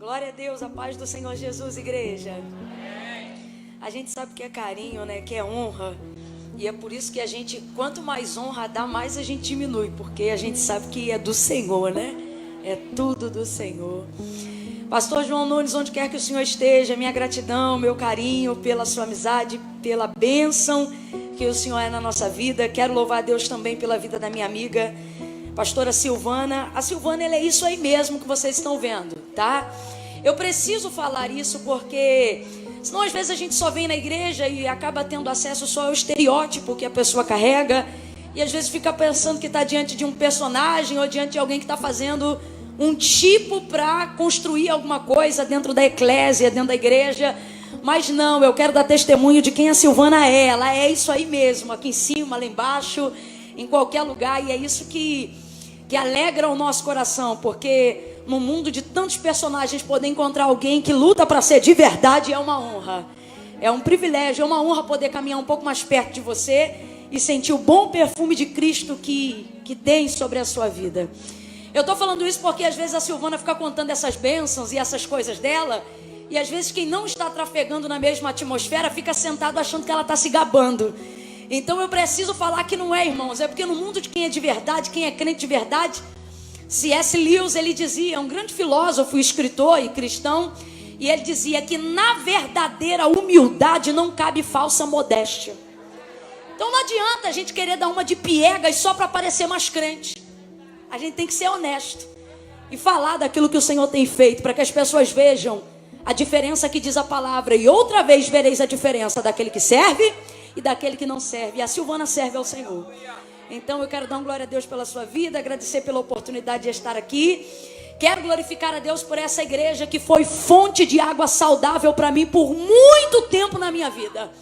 Glória a Deus, a paz do Senhor Jesus, igreja. A gente sabe que é carinho, né? Que é honra. E é por isso que a gente, quanto mais honra dá, mais a gente diminui. Porque a gente sabe que é do Senhor, né? É tudo do Senhor. Pastor João Nunes, onde quer que o Senhor esteja, minha gratidão, meu carinho pela sua amizade, pela bênção que o Senhor é na nossa vida. Quero louvar a Deus também pela vida da minha amiga, pastora Silvana. A Silvana, ela é isso aí mesmo que vocês estão vendo, tá? Eu preciso falar isso porque senão às vezes a gente só vem na igreja e acaba tendo acesso só ao estereótipo que a pessoa carrega. E às vezes fica pensando que está diante de um personagem ou diante de alguém que está fazendo um tipo para construir alguma coisa dentro da eclésia, dentro da igreja. Mas não, eu quero dar testemunho de quem a Silvana é. Ela é isso aí mesmo, aqui em cima, lá embaixo, em qualquer lugar. E é isso que alegra o nosso coração, porque no mundo de tantos personagens, poder encontrar alguém que luta para ser de verdade é uma honra. É um privilégio, é uma honra poder caminhar um pouco mais perto de você e sentir o bom perfume de Cristo que tem sobre a sua vida. Eu estou falando isso porque às vezes a Silvana fica contando essas bênçãos e essas coisas dela, e às vezes quem não está trafegando na mesma atmosfera fica sentado achando que ela está se gabando. Então eu preciso falar que não é, irmãos, é porque no mundo de quem é de verdade, quem é crente de verdade, C.S. Lewis, ele dizia, um grande filósofo, escritor e cristão, e ele dizia que na verdadeira humildade não cabe falsa modéstia. Então não adianta a gente querer dar uma de piegas só para parecer mais crente. A gente tem que ser honesto e falar daquilo que o Senhor tem feito, para que as pessoas vejam a diferença que diz a palavra. E outra vez vereis a diferença daquele que serve e daquele que não serve. E a Silvana serve ao Senhor. Então eu quero dar glória a Deus pela sua vida, agradecer pela oportunidade de estar aqui. Quero glorificar a Deus por essa igreja que foi fonte de água saudável para mim por muito tempo na minha vida.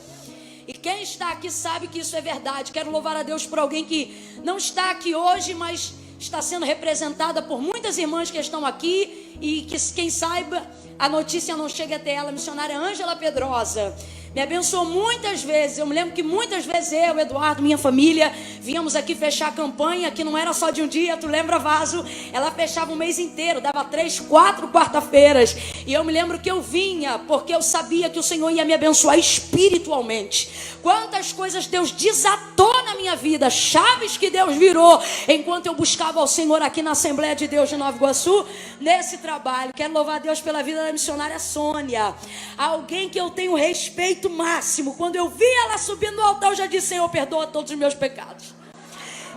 E quem está aqui sabe que isso é verdade. Quero louvar a Deus por alguém que não está aqui hoje, mas está sendo representada por muitas irmãs que estão aqui. E que quem saiba, a notícia não chega até ela. A missionária Ângela Pedrosa me abençoou muitas vezes. Eu me lembro que muitas vezes eu, Eduardo, minha família, vínhamos aqui fechar a campanha, que não era só de um dia, tu lembra, Vaso? Ela fechava um mês inteiro, dava 3, 4 quarta-feiras. E eu me lembro que eu vinha, porque eu sabia que o Senhor ia me abençoar espiritualmente. Quantas coisas Deus desatou na minha vida, chaves que Deus virou, enquanto eu buscava ao Senhor aqui na Assembleia de Deus de Nova Iguaçu, nesse trabalho. Quero louvar a Deus pela vida da missionária Sônia, alguém que eu tenho respeito máximo. Quando eu vi ela subindo no altar, eu já disse: Senhor, perdoa todos os meus pecados.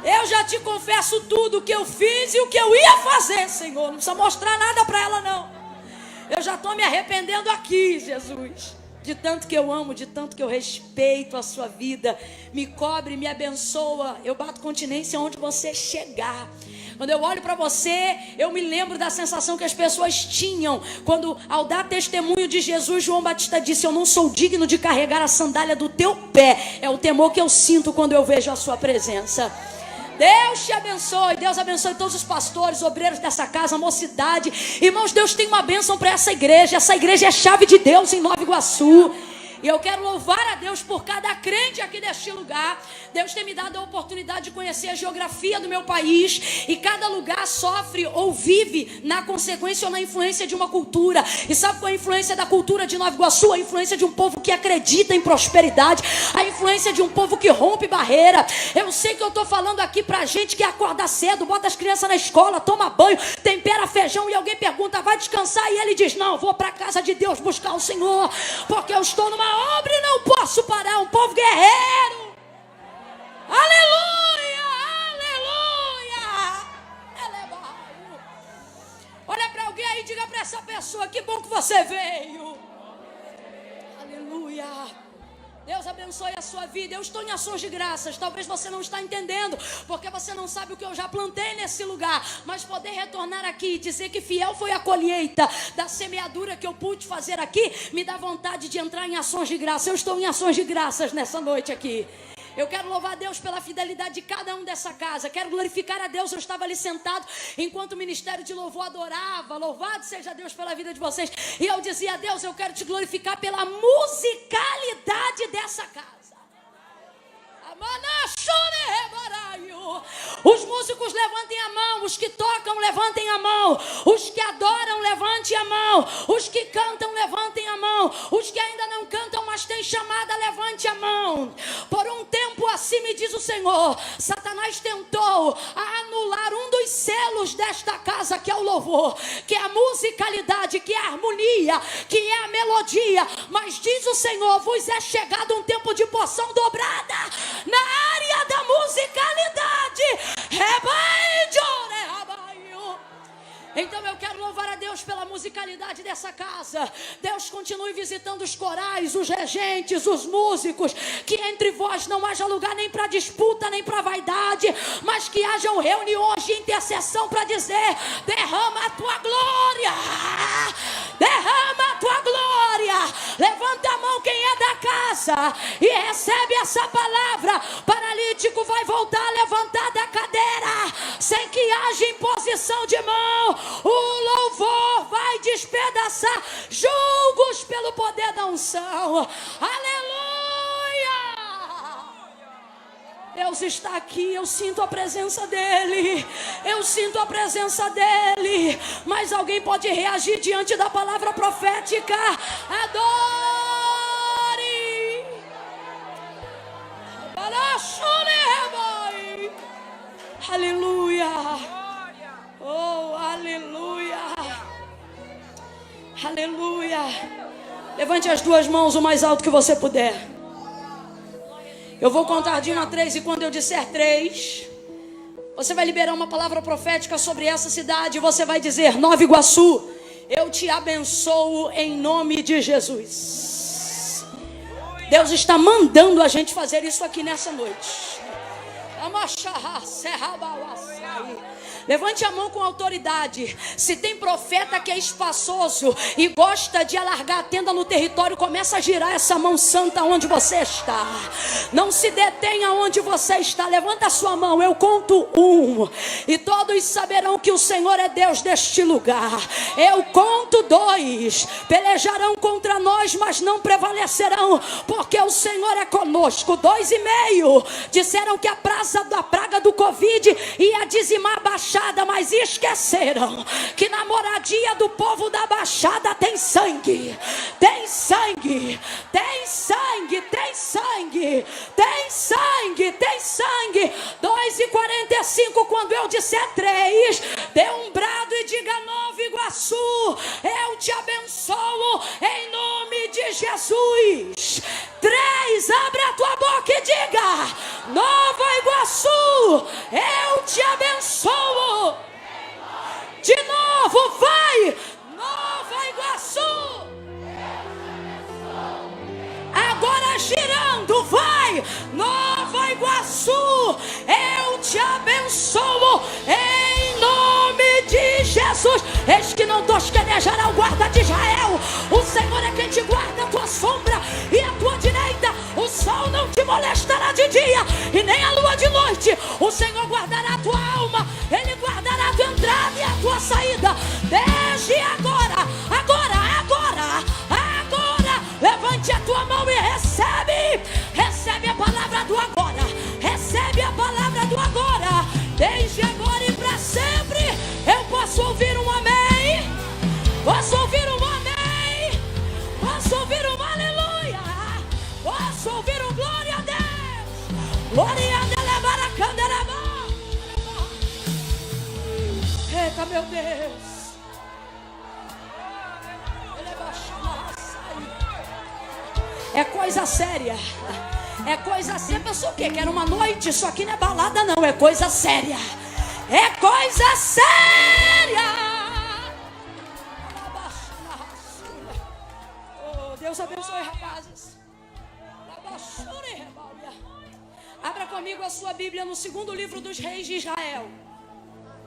Eu já te confesso tudo o que eu fiz e o que eu ia fazer, Senhor. Não precisa mostrar nada para ela, não. Eu já estou me arrependendo aqui, Jesus. De tanto que eu amo, de tanto que eu respeito a sua vida. Me cobre, me abençoa. Eu bato continência onde você chegar. Quando eu olho para você, eu me lembro da sensação que as pessoas tinham quando, ao dar testemunho de Jesus, João Batista disse: eu não sou digno de carregar a sandália do teu pé. É o temor que eu sinto quando eu vejo a sua presença. Deus te abençoe, Deus abençoe todos os pastores, obreiros dessa casa, mocidade. Irmãos, Deus tem uma bênção para essa igreja. Essa igreja é chave de Deus em Nova Iguaçu. E eu quero louvar a Deus por cada crente aqui deste lugar. Deus tem me dado a oportunidade de conhecer a geografia do meu país. E cada lugar sofre ou vive na consequência ou na influência de uma cultura. E sabe qual é a influência da cultura de Nova Iguaçu? A influência de um povo que acredita em prosperidade. A influência de um povo que rompe barreira. Eu sei que eu estou falando aqui pra gente que acorda cedo, bota as crianças na escola, toma banho, tempera feijão, e alguém pergunta: vai descansar? E ele diz: não, vou para a casa de Deus buscar o Senhor, porque eu estou numa obra e não posso parar. Um povo guerreiro. Aleluia, aleluia. Olha para alguém aí e diga para essa pessoa: que bom que você veio. Aleluia. Deus abençoe a sua vida. Eu estou em ações de graças. Talvez você não está entendendo, porque você não sabe o que eu já plantei nesse lugar. Mas poder retornar aqui e dizer que fiel foi a colheita da semeadura que eu pude fazer aqui, me dá vontade de entrar em ações de graça. Eu estou em ações de graças nessa noite aqui. Eu quero louvar a Deus pela fidelidade de cada um dessa casa. Quero glorificar a Deus. Eu estava ali sentado enquanto o ministério de louvor adorava. Louvado seja Deus pela vida de vocês. E eu dizia: a Deus, eu quero te glorificar pela musicalidade dessa casa. Os músicos levantem a mão, os que tocam levantem a mão, os que adoram levantem a mão, os que cantam levantem a mão, os que ainda não cantam mas têm chamada levante a mão. Por um tempo assim me diz o Senhor, Satanás tentou anular um dos selos desta casa, que é o louvor, que é a musicalidade, que é a harmonia, que é a melodia, mas diz o Senhor, vos é chegado um tempo de porção dobrada na área da musicalidade. Então eu quero louvar a Deus pela musicalidade dessa casa. Deus continue visitando os corais, os regentes, os músicos, que entre vós não haja lugar nem para disputa, nem para vaidade, mas que hajam reuniões de intercessão para dizer, derrama a tua glória, derrama a tua glória. Levanta a mão quem é da casa e recebe essa palavra. Paralítico vai voltar a levantar da cadeira, sem que haja imposição de mão. O louvor vai despedaçar julgos pelo poder da unção. Aleluia! Deus está aqui, eu sinto a presença dEle. Eu sinto a presença dEle. Mas alguém pode reagir diante da palavra profética. Adore! Aleluia! Oh, aleluia! Aleluia! Levante as duas mãos o mais alto que você puder. Eu vou contar de 1 a 3 e quando eu disser 3, você vai liberar uma palavra profética sobre essa cidade. Você vai dizer, Nova Iguaçu, eu te abençoo em nome de Jesus. Deus está mandando a gente fazer isso aqui nessa noite. Levante a mão com autoridade. Se tem profeta que é espaçoso e gosta de alargar a tenda no território, começa a girar essa mão santa onde você está. Não se detenha onde você está. Levanta a sua mão, eu conto 1 e todos saberão que o Senhor é Deus deste lugar. Eu conto 2, pelejarão contra nós, mas não prevalecerão, porque o Senhor é conosco. 2,5, disseram que a praga do Covid ia dizimar a Baixada, mas esqueceram que na moradia do povo da Baixada tem sangue, tem sangue, tem sangue, tem sangue, tem sangue, tem sangue. 2,45, quando eu disser 3, dê um brado e diga, Nova Iguaçu, eu te abençoo em nome de Jesus. 3, abre a tua boca e diga, Nova Iguaçu, eu te abençoo. De novo, vai, Nova Iguaçu. Agora girando, vai, Nova Iguaçu, eu te abençoo em nome de Jesus. Eis que não tosquenejará o guarda de Israel. O Senhor é quem te guarda a tua sombra e a tua direita. O sol não te molestará de dia e nem a lua de noite. O Senhor guardará a tua alma, Ele guardará a tua entrada e a tua saída. Desde agora, agora. Levante a tua mão e recebe a palavra do agora. Recebe a palavra do agora. Desde agora e para sempre. Eu posso ouvir um amém. Posso ouvir um amém. Posso ouvir um aleluia. Posso ouvir um glória a Deus. Glória a Deus. Eita, meu Deus. É coisa séria. É coisa séria. Pensou o quê? Que era uma noite? Isso aqui não é balada, não. É coisa séria. É coisa séria. Oh, Deus abençoe, rapazes. Abra comigo a sua Bíblia no 2º livro dos Reis de Israel.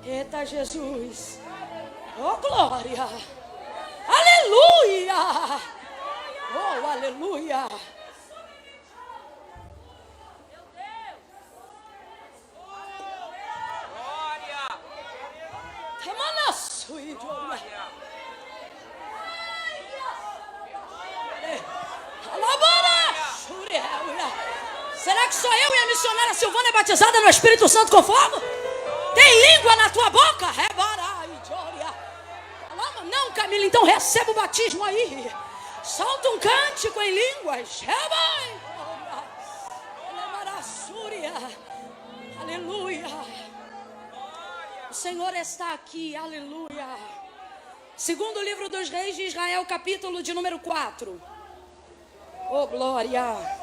Eita, Jesus. Oh, glória. Aleluia. Oh, aleluia. Meu Deus. Glória. Será que só eu e a missionária Silvana é batizada no Espírito Santo com fogo? Tem língua na tua boca? Não, Camila, então receba o batismo aí. Solta um cântico em línguas. Aleluia. O Senhor está aqui, aleluia. Segundo livro dos Reis de Israel, capítulo de número 4. Oh, glória.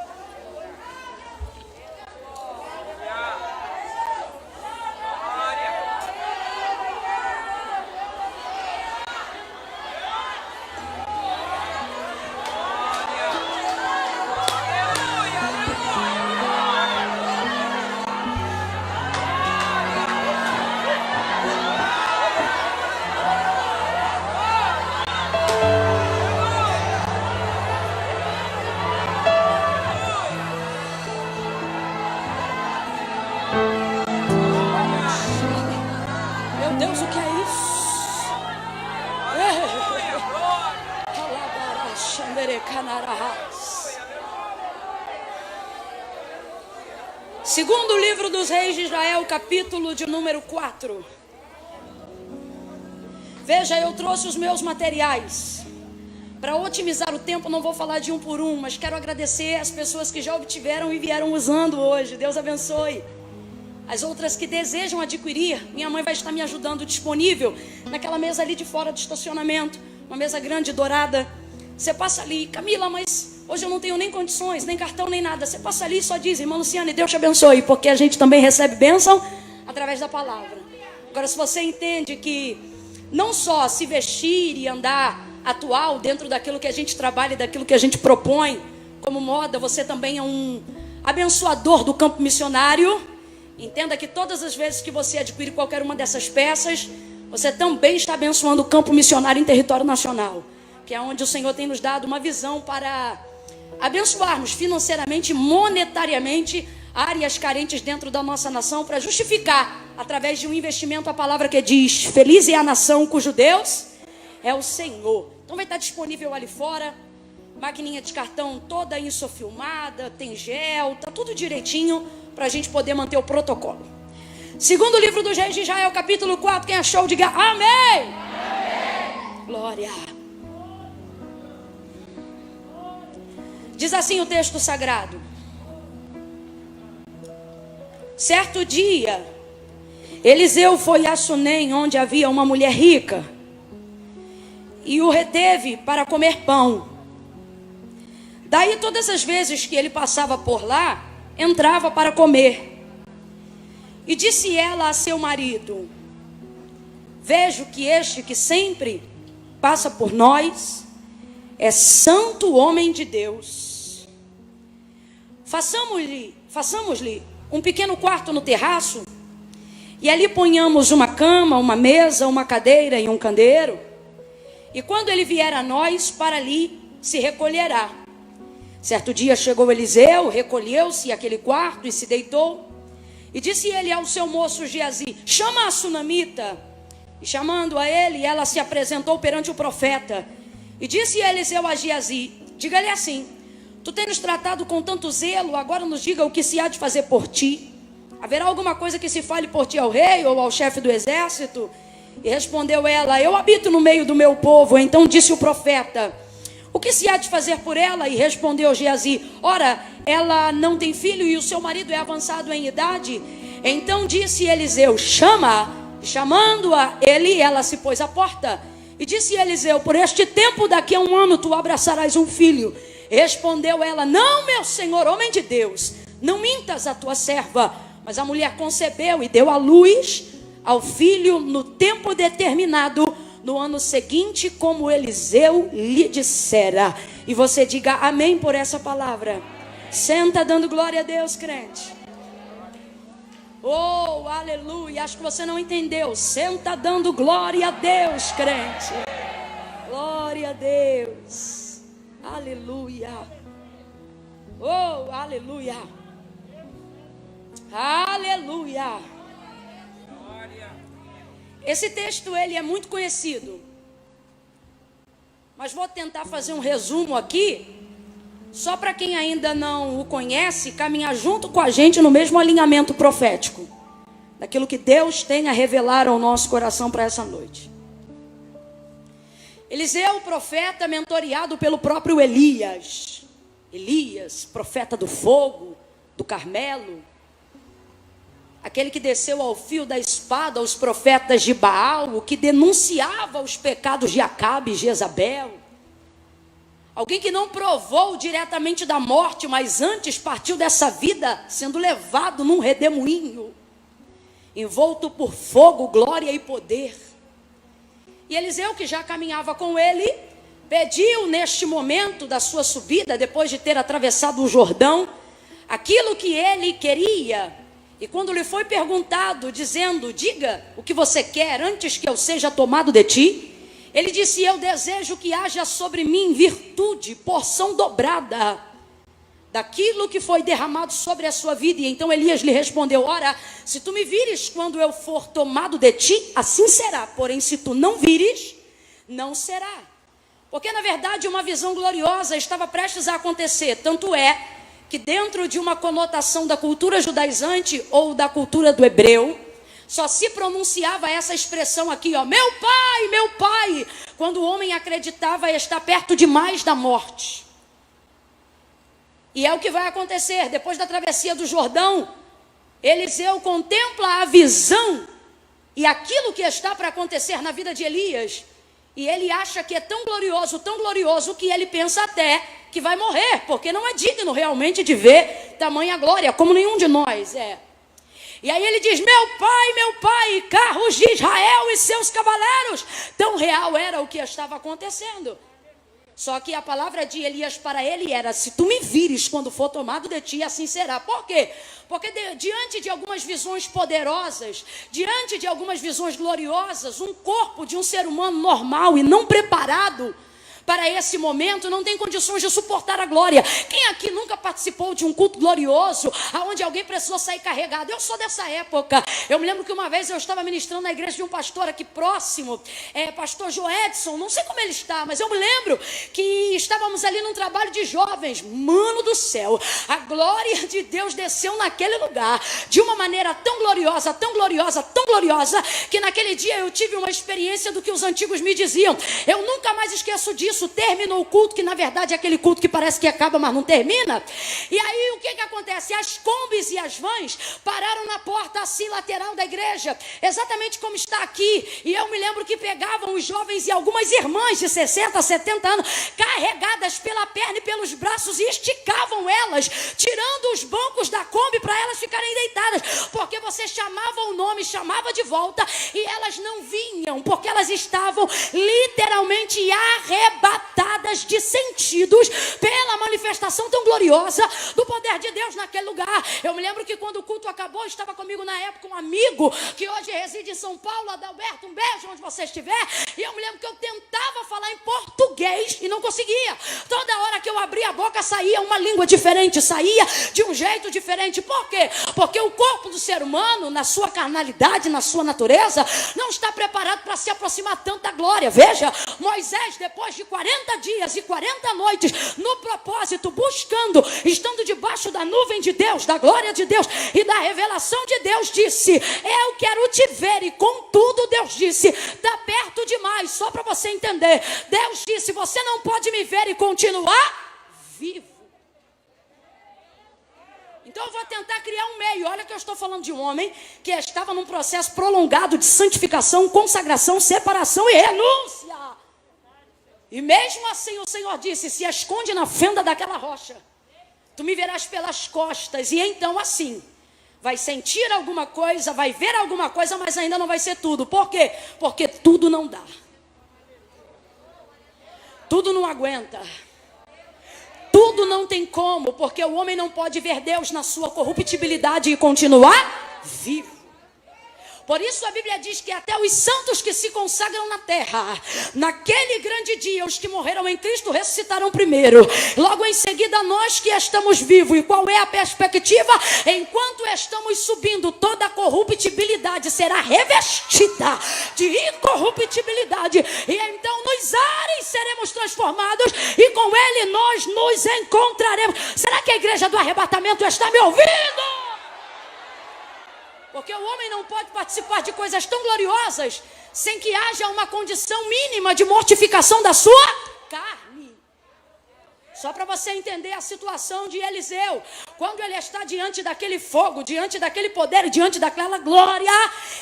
Deus, o que é isso? Segundo livro dos Reis de Israel, capítulo de número 4. Veja, eu trouxe os meus materiais. Para otimizar o tempo, não vou falar de um por um, mas quero agradecer as pessoas que já obtiveram e vieram usando hoje. Deus abençoe. As outras que desejam adquirir, minha mãe vai estar me ajudando, disponível naquela mesa ali de fora do estacionamento. Uma mesa grande, dourada. Você passa ali, Camila, mas hoje eu não tenho nem condições, nem cartão, nem nada. Você passa ali e só diz, irmã Luciane, Deus te abençoe, porque a gente também recebe bênção através da palavra. Agora, se você entende que não só se vestir e andar atual dentro daquilo que a gente trabalha e daquilo que a gente propõe como moda, você também é um abençoador do campo missionário. Entenda que todas as vezes que você adquire qualquer uma dessas peças, você também está abençoando o campo missionário em território nacional, que é onde o Senhor tem nos dado uma visão para abençoarmos financeiramente, monetariamente, áreas carentes dentro da nossa nação, para justificar, através de um investimento, a palavra que diz, feliz é a nação cujo Deus é o Senhor. Então vai estar disponível ali fora, maquininha de cartão toda insofilmada, tem gel, tá tudo direitinho, para a gente poder manter o protocolo. Segundo livro dos Reis de Israel, capítulo 4, quem achou, diga amém. Amém. Glória. Diz assim o texto sagrado. Certo dia, Eliseu foi a Sunem, onde havia uma mulher rica, e o reteve para comer pão. Daí todas as vezes que ele passava por lá, entrava para comer. E disse ela a seu marido, vejo que este que sempre passa por nós é santo homem de Deus. Façamos-lhe um pequeno quarto no terraço, e ali ponhamos uma cama, uma mesa, uma cadeira e um candeeiro, e quando ele vier a nós, para ali se recolherá. Certo dia chegou Eliseu, recolheu-se àquele quarto e se deitou. E disse ele ao seu moço Geazi, chama a sunamita. E chamando a ele, ela se apresentou perante o profeta. E disse Eliseu a Geazi, diga-lhe assim, tu tens nos tratado com tanto zelo, agora nos diga o que se há de fazer por ti. Haverá alguma coisa que se fale por ti ao rei ou ao chefe do exército? E respondeu ela, eu habito no meio do meu povo. Então disse o profeta, o que se há de fazer por ela? E respondeu Geazi, ora, ela não tem filho e o seu marido é avançado em idade. Então disse Eliseu, chama. Chamando-a ele, ela se pôs à porta. E disse Eliseu, por este tempo daqui a 1 ano tu abraçarás um filho. Respondeu ela, não, meu senhor, homem de Deus, não mintas a tua serva. Mas a mulher concebeu e deu à luz ao filho no tempo determinado, no ano seguinte, como Eliseu lhe dissera. E você diga amém por essa palavra. Senta dando glória a Deus, crente. Oh, aleluia. Acho que você não entendeu. Senta dando glória a Deus, crente. Glória a Deus. Aleluia. Oh, aleluia. Aleluia. Esse texto ele é muito conhecido, mas vou tentar fazer um resumo aqui, só para quem ainda não o conhece, caminhar junto com a gente no mesmo alinhamento profético. daquilo que Deus tem a revelar ao nosso coração para essa noite. Eliseu, profeta, mentoreado pelo próprio Elias. Elias, profeta do fogo, do Carmelo. Aquele que desceu ao fio da espada aos profetas de Baal, o que denunciava os pecados de Acabe e Jezabel. Alguém que não provou diretamente da morte, mas antes partiu dessa vida sendo levado num redemoinho, envolto por fogo, glória e poder. E Eliseu, que já caminhava com ele, pediu neste momento da sua subida, depois de ter atravessado o Jordão, aquilo que ele queria. E quando lhe foi perguntado, dizendo: diga o que você quer antes que eu seja tomado de ti, ele disse: eu desejo que haja sobre mim virtude, porção dobrada daquilo que foi derramado sobre a sua vida. E então Elias lhe respondeu: ora, se tu me vires quando eu for tomado de ti, assim será. Porém, se tu não vires, não será. Porque na verdade uma visão gloriosa estava prestes a acontecer. Tanto é que dentro de uma conotação da cultura judaizante ou da cultura do hebreu, só se pronunciava essa expressão aqui, ó, meu pai, quando o homem acreditava estar perto demais da morte. E é o que vai acontecer. Depois da travessia do Jordão, Eliseu contempla a visão e aquilo que está para acontecer na vida de Elias. E ele acha que é tão glorioso, que ele pensa até que vai morrer, porque não é digno realmente de ver tamanha glória, como nenhum de nós é. E aí ele diz: meu pai, carros de Israel e seus cavaleiros. Tão real era o que estava acontecendo. Só que a palavra de Elias para ele era: se tu me vires quando for tomado de ti, assim será. Por quê? Porque diante de algumas visões poderosas, diante de algumas visões gloriosas, um corpo de um ser humano normal e não preparado para esse momento não tem condições de suportar a glória. Quem aqui nunca participou de um culto glorioso, onde alguém precisou sair carregado? Eu sou dessa época. Eu me lembro que uma vez eu estava ministrando na igreja de um pastor aqui próximo, pastor Joedson, não sei como ele está, mas eu me lembro que estávamos ali num trabalho de jovens. Mano do céu, a glória de Deus desceu naquele lugar de uma maneira tão gloriosa, que naquele dia eu tive uma experiência do que os antigos me diziam. Eu nunca mais esqueço disso. Terminou o culto, que na verdade é aquele culto que parece que acaba, mas não termina. E aí o que acontece? As combis e as vans pararam na porta assim lateral da igreja, exatamente como está aqui. E eu me lembro que pegavam os jovens e algumas irmãs de 60, 70 anos, carregadas pela perna e pelos braços, e esticavam elas, tirando os bancos da Kombi para elas ficarem deitadas, porque você chamava o nome, chamava de volta, e elas não vinham, porque elas estavam literalmente arrebatadas de sentidos pela manifestação tão gloriosa do poder de Deus naquele lugar. Eu me lembro que quando o culto acabou, estava comigo na época um amigo que hoje reside em São Paulo, Adalberto, um beijo onde você estiver, e eu me lembro que eu tentava falar em português e não conseguia. Toda hora que eu abria a boca saía uma língua diferente, saía de um jeito diferente. Por quê? Porque o corpo do ser humano, na sua carnalidade, na sua natureza, não está preparado para se aproximar tanto da glória. Veja, Moisés, depois de 40 dias e 40 noites no propósito, buscando, estando debaixo da nuvem de Deus, da glória de Deus e da revelação de Deus, disse: eu quero te ver. E contudo Deus disse: está perto demais. Só para você entender, Deus disse: você não pode me ver e continuar vivo. Então eu vou tentar criar um meio. Olha que eu estou falando de um homem que estava num processo prolongado de santificação, consagração, separação e renúncia. E mesmo assim o Senhor disse: se esconde na fenda daquela rocha, tu me verás pelas costas. E então assim, vai sentir alguma coisa, vai ver alguma coisa, mas ainda não vai ser tudo. Por quê? Porque tudo não dá. Tudo não aguenta. Tudo não tem como, porque o homem não pode ver Deus na sua corruptibilidade e continuar vivo. Por isso a Bíblia diz que até os santos que se consagram na terra, naquele grande dia, os que morreram em Cristo ressuscitarão primeiro. Logo em seguida nós que estamos vivos. E qual é a perspectiva? Enquanto estamos subindo, toda a corruptibilidade será revestida de incorruptibilidade. E então nos ares seremos transformados e com Ele nós nos encontraremos. Será que a igreja do arrebatamento está me ouvindo? Porque o homem não pode participar de coisas tão gloriosas sem que haja uma condição mínima de mortificação da sua carne. Só para você entender a situação de Eliseu. Quando ele está diante daquele fogo, diante daquele poder, diante daquela glória,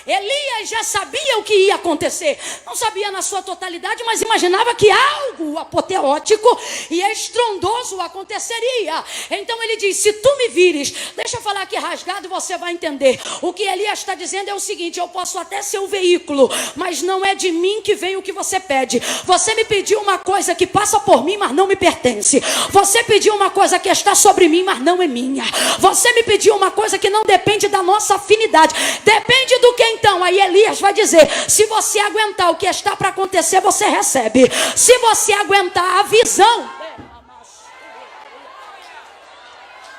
Elias já sabia o que ia acontecer. Não sabia na sua totalidade, mas imaginava que algo apoteótico e estrondoso aconteceria. Então ele diz, se tu me vires, deixa eu falar aqui rasgado e você vai entender. O que Elias está dizendo é o seguinte, eu posso até ser o veículo, mas não é de mim que vem o que você pede. Você me pediu uma coisa que passa por mim, mas não me pertence. Você pediu uma coisa que está sobre mim, mas não é minha. Você me pediu uma coisa que não depende da nossa afinidade. Depende do que então? Aí Elias vai dizer, se você aguentar o que está para acontecer, você recebe. Se você aguentar a visão...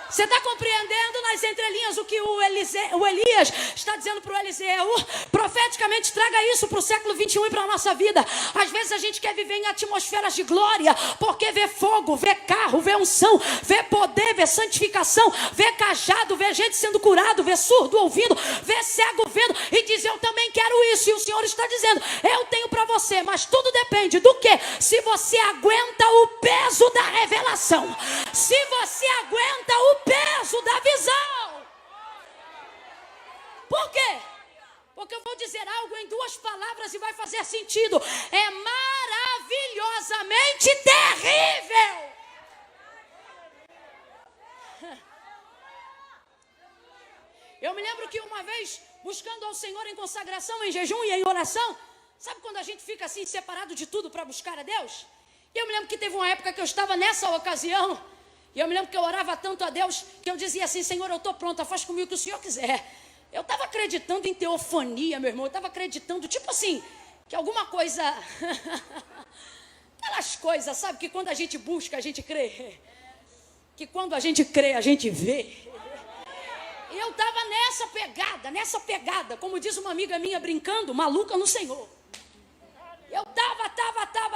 Você está compreendendo nas entrelinhas o que o Elias está dizendo para o Eliseu? Profeticamente traga isso para o século 21 e para a nossa vida. Às vezes a gente quer viver em atmosferas de glória, porque vê fogo, vê carro, vê unção, vê poder, vê santificação, vê cajado, vê gente sendo curado, vê surdo ouvindo, vê cego vendo, e diz, eu também quero isso. E o Senhor está dizendo, eu tenho para você, mas tudo depende do quê? Se você aguenta o peso da revelação, se você aguenta o peso da visão. Por quê? Porque eu vou dizer algo em duas palavras e vai fazer sentido. É maravilhosamente terrível. Eu me lembro que uma vez, buscando ao Senhor em consagração, em jejum e em oração, sabe quando a gente fica assim separado de tudo para buscar a Deus? E eu me lembro que teve uma época que eu estava nessa ocasião. E eu me lembro que eu orava tanto a Deus que eu dizia assim, Senhor, eu estou pronta, faz comigo o que o Senhor quiser. Eu estava acreditando em teofania, meu irmão. Eu estava acreditando, tipo assim, que alguma coisa... Aquelas coisas, sabe, que quando a gente busca, a gente crê. Que quando a gente crê, a gente vê. E eu estava nessa pegada, como diz uma amiga minha brincando, maluca no Senhor. Eu estava,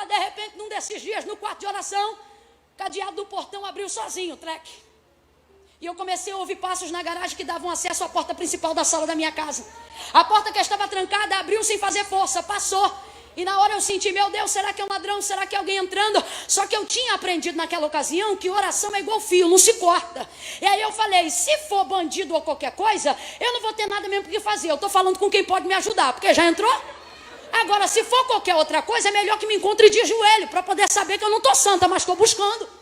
de repente, num desses dias, no quarto de oração, o cadeado do portão abriu sozinho, treque. E eu comecei a ouvir passos na garagem que davam acesso à porta principal da sala da minha casa. A porta que estava trancada abriu sem fazer força, passou. E na hora eu senti, meu Deus, será que é um ladrão? Será que é alguém entrando? Só que eu tinha aprendido naquela ocasião que oração é igual fio, não se corta. E aí eu falei, se for bandido ou qualquer coisa, eu não vou ter nada mesmo que fazer. Eu estou falando com quem pode me ajudar, porque já entrou? Agora, se for qualquer outra coisa, é melhor que me encontre de joelho, para poder saber que eu não estou santa, mas estou buscando.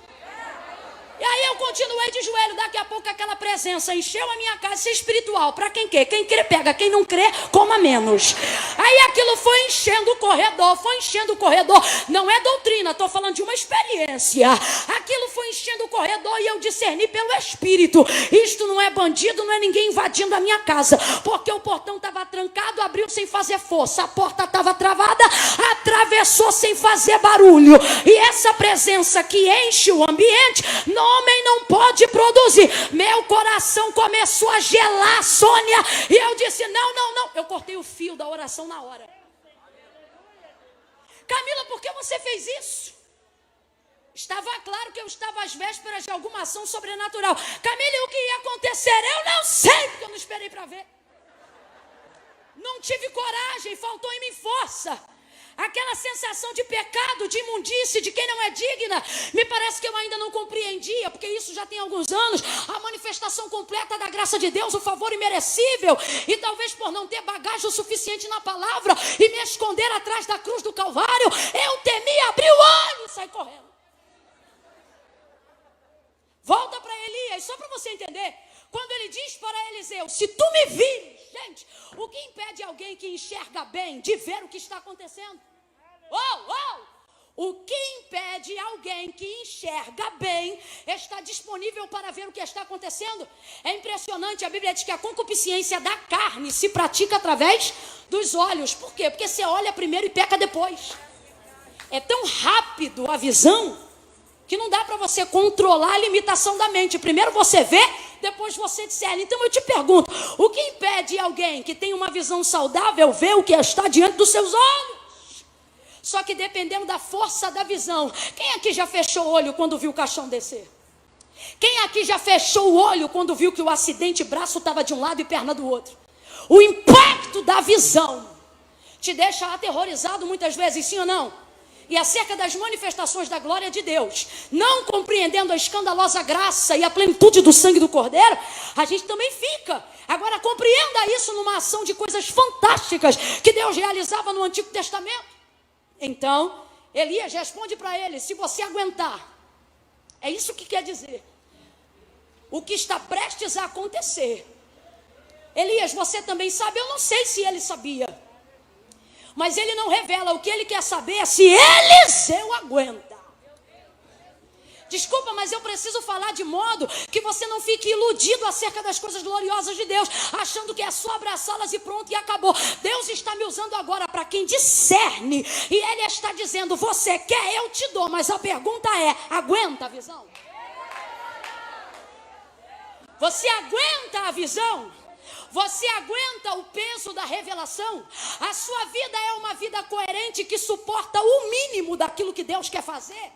E aí eu continuei de joelho, daqui a pouco aquela presença encheu a minha casa, isso é espiritual, para quem quer, quem crê pega, quem não crê, coma menos. Aí aquilo foi enchendo o corredor, não é doutrina, estou falando de uma experiência. Aquilo foi enchendo o corredor e eu discerni pelo Espírito, isto não é bandido, não é ninguém invadindo a minha casa, porque o portão estava trancado, abriu sem fazer força, a porta estava travada, atravessou sem fazer barulho, e essa presença que enche o ambiente, homem não pode produzir. Meu coração começou a gelar, Sônia, e eu disse, não, eu cortei o fio da oração na hora. Camila, por que você fez isso? Estava claro que eu estava às vésperas de alguma ação sobrenatural. Camila, e o que ia acontecer? Eu não sei, porque eu não esperei para ver. Não tive coragem, faltou em mim força. Aquela sensação de pecado, de imundície, de quem não é digna, me parece que eu ainda não compreendia, porque isso já tem alguns anos, a manifestação completa da graça de Deus, o favor imerecível, e talvez por não ter bagagem o suficiente na palavra, e me esconder atrás da cruz do Calvário, eu temi abrir o olho e sair correndo. Volta para Elias, só para você entender, quando ele diz para Eliseu, se tu me vires, gente, o que impede alguém que enxerga bem de ver o que está acontecendo? O que impede alguém que enxerga bem está disponível para ver o que está acontecendo? É impressionante, a Bíblia diz que a concupiscência da carne se pratica através dos olhos. Por quê? Porque você olha primeiro e peca depois. É tão rápido a visão que não dá para você controlar a limitação da mente. Primeiro você vê, depois você discerne. Então eu te pergunto, o que impede alguém que tem uma visão saudável ver o que está diante dos seus olhos? Só que dependendo da força da visão. Quem aqui já fechou o olho quando viu o caixão descer? Quem aqui já fechou o olho quando viu que o acidente, braço estava de um lado e perna do outro? O impacto da visão te deixa aterrorizado muitas vezes, sim ou não? E acerca das manifestações da glória de Deus, não compreendendo a escandalosa graça e a plenitude do sangue do Cordeiro, a gente também fica. Agora compreenda isso numa ação de coisas fantásticas que Deus realizava no Antigo Testamento. Então, Elias responde para ele: se você aguentar, é isso que quer dizer, o que está prestes a acontecer. Elias, você também sabe? Eu não sei se ele sabia, mas ele não revela. O que ele quer saber é se Eliseu aguenta. Desculpa, mas eu preciso falar de modo que você não fique iludido acerca das coisas gloriosas de Deus, achando que é só abraçá-las e pronto, e acabou. Deus está me usando agora para quem discerne, e Ele está dizendo: você quer, eu te dou, mas a pergunta é: aguenta a visão? Você aguenta a visão? Você aguenta o peso da revelação? A sua vida é uma vida coerente que suporta o mínimo daquilo que Deus quer fazer?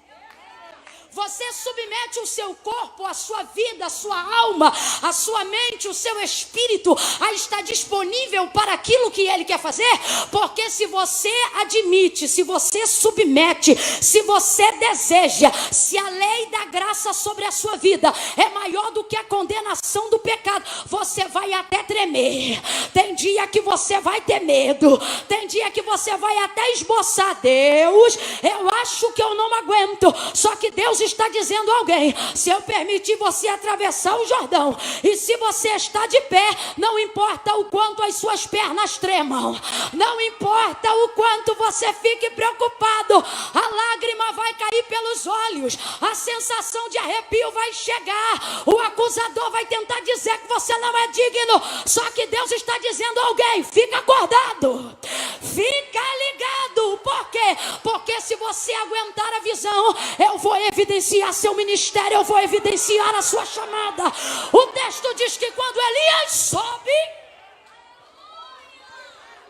Você submete o seu corpo, a sua vida, a sua alma, a sua mente, o seu espírito a estar disponível para aquilo que Ele quer fazer? Porque se você admite, se você submete, se você deseja, se a lei da graça sobre a sua vida é maior do que a condenação do pecado, você vai até tremer. Tem dia que você vai ter medo, tem dia que você vai até esboçar: Deus, eu acho que eu não aguento. Só que Deus está dizendo a alguém: se eu permitir você atravessar o Jordão, e se você está de pé, não importa o quanto as suas pernas tremam, não importa o quanto você fique preocupado, a lágrima vai cair pelos olhos, a sensação de arrepio vai chegar, o acusador vai tentar dizer que você não é digno, só que Deus está dizendo a alguém: fica acordado, fica ligado. Por quê? Porque se você aguentar a visão, eu vou evidenciar seu ministério, eu vou evidenciar a sua chamada. O texto diz que quando Elias sobe,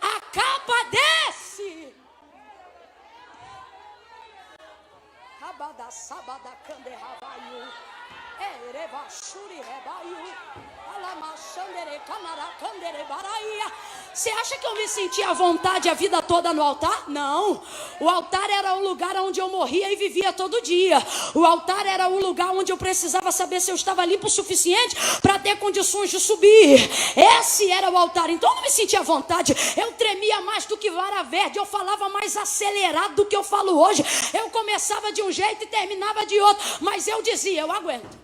a capa desce. Você acha que eu me sentia à vontade a vida toda no altar? Não. O altar era o lugar onde eu morria e vivia todo dia. O altar era o lugar onde eu precisava saber se eu estava limpo o suficiente para ter condições de subir. Esse era o altar. Então eu não me sentia à vontade. Eu tremia mais do que vara verde. Eu falava mais acelerado do que eu falo hoje. Eu começava de um jeito e terminava de outro. Mas eu dizia: eu aguento.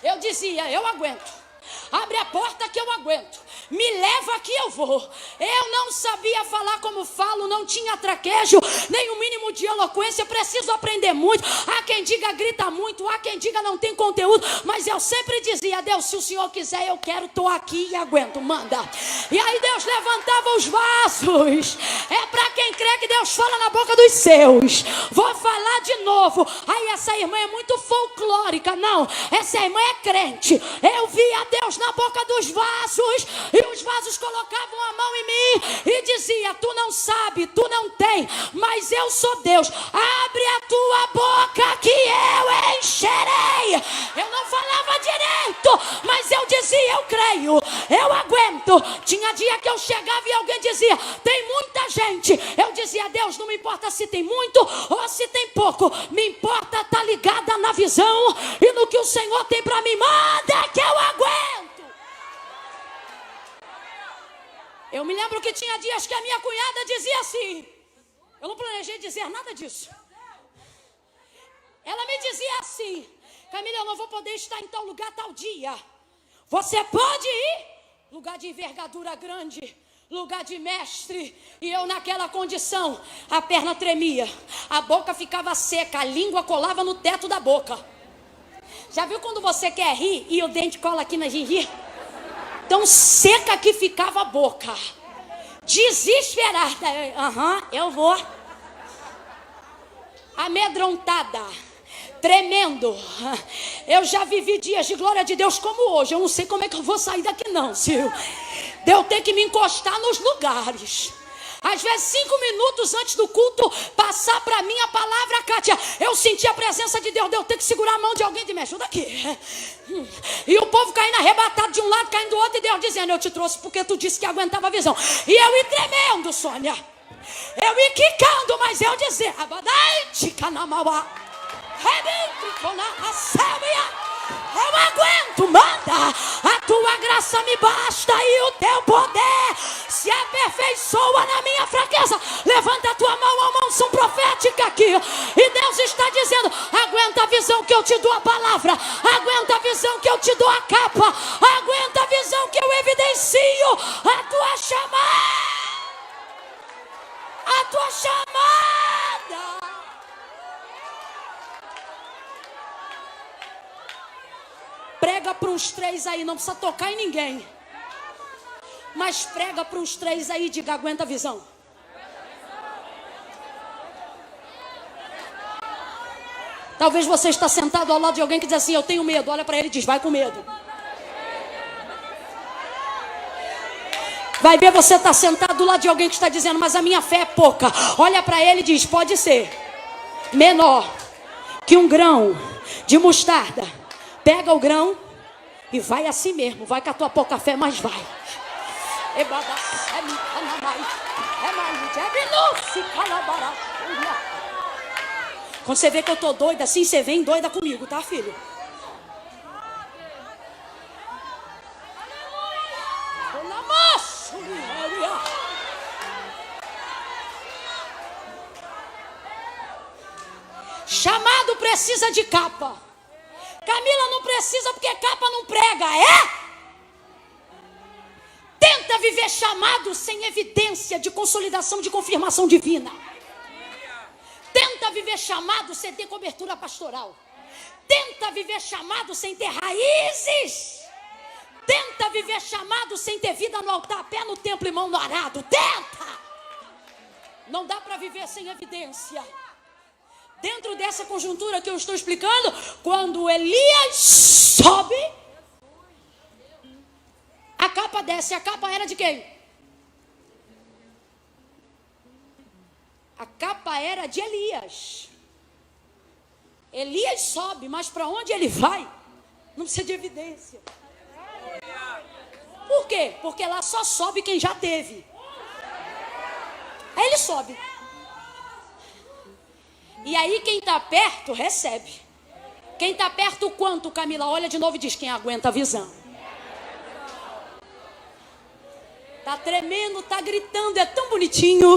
Eu dizia: eu aguento. Abre a porta que eu aguento. Me leva que eu vou. Eu não sabia falar como falo, não tinha traquejo, nem o mínimo de eloquência. Preciso aprender muito. Há quem diga grita muito, há quem diga não tem conteúdo, mas eu sempre dizia: Deus, se o Senhor quiser, eu quero, estou aqui e aguento, manda. E aí Deus levantava os vasos. É para quem crê que Deus fala na boca dos seus. Vou falar de novo. Aí essa irmã é muito folclórica. Não, essa irmã é crente. Eu via Deus na boca dos vasos, e os vasos colocavam a mão em mim e dizia: tu não sabe, tu não tem, mas eu sou Deus. Abre a tua boca que eu encherei. Eu não falava direito, mas eu dizia: eu creio, eu aguento. Tinha dia que eu chegava e alguém dizia: tem muita gente. Eu dizia: Deus, não me importa se tem muito ou se tem pouco, me importa estar ligada na visão e no que o Senhor tem para mim. Manda que eu aguento. Eu me lembro que tinha dias que a minha cunhada dizia assim, eu não planejei dizer nada disso. Ela me dizia assim: Camila, eu não vou poder estar em tal lugar tal dia. Você pode ir? Lugar de envergadura grande, lugar de mestre. E eu naquela condição, a perna tremia, a boca ficava seca, a língua colava no teto da boca. Já viu quando você quer rir e o dente cola aqui na gengiva? Tão seca que ficava a boca. Desesperada. Eu vou. Amedrontada. Tremendo. Eu já vivi dias de glória de Deus como hoje. Eu não sei como é que eu vou sair daqui não, Sil. De eu ter que me encostar nos lugares. Às vezes 5 minutos antes do culto passar para mim a palavra, Kátia, eu senti a presença de Deus. Eu tenho que segurar a mão de alguém de me ajuda aqui. E o povo caindo arrebatado de um lado, caindo do outro, e Deus dizendo: eu te trouxe porque tu disse que aguentava a visão. E eu ia tremendo, Sônia. Eu ia quicando, mas eu dizia: eu aguento, manda. A tua graça me basta e o teu poder se aperfeiçoa na minha fraqueza. Levanta a tua mão, uma unção profética aqui. E Deus está dizendo: aguenta a visão que eu te dou a palavra. Aguenta a visão que eu te dou a capa. Aguenta a visão que eu evidencio a tua chamada. A tua chamada. Prega para uns 3 aí, não precisa tocar em ninguém. Mas prega para uns 3 aí, diga: aguenta a visão. Talvez você está sentado ao lado de alguém que diz assim: eu tenho medo. Olha para ele e diz: vai com medo. Vai ver, você está sentado do lado de alguém que está dizendo: mas a minha fé é pouca. Olha para ele e diz: pode ser menor que um grão de mostarda. Pega o grão e vai assim mesmo. Vai com a tua pouca fé, mas vai. Quando você vê que eu tô doida assim, você vem doida comigo, tá, filho? Chamado precisa de capa. Camila, não precisa porque capa não prega, é? Tenta viver chamado sem evidência de consolidação, de confirmação divina. Tenta viver chamado sem ter cobertura pastoral. Tenta viver chamado sem ter raízes. Tenta viver chamado sem ter vida no altar, pé no templo e mão no arado. Tenta! Não dá para viver sem evidência. Dentro dessa conjuntura que eu estou explicando, quando Elias sobe, a capa desce. A capa era de quem? A capa era de Elias. Elias sobe, mas para onde ele vai? Não precisa de evidência. Por quê? Porque lá só sobe quem já teve. Aí ele sobe. E aí quem está perto recebe. Quem está perto quanto, Camila? Olha de novo e diz: quem aguenta a visão. Tá tremendo, tá gritando, é tão bonitinho.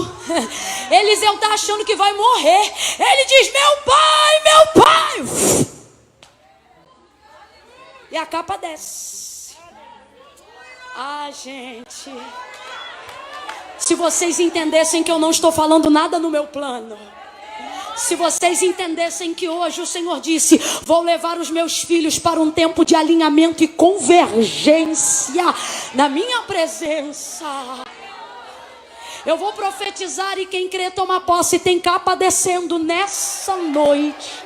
Eliseu tá achando que vai morrer. Ele diz: meu pai, meu pai. E a capa desce. Ah, gente. Se vocês entendessem que eu não estou falando nada no meu plano. Se vocês entendessem que hoje o Senhor disse: vou levar os meus filhos para um tempo de alinhamento e convergência na minha presença. Eu vou profetizar e quem crê toma posse. Tem capa descendo nessa noite.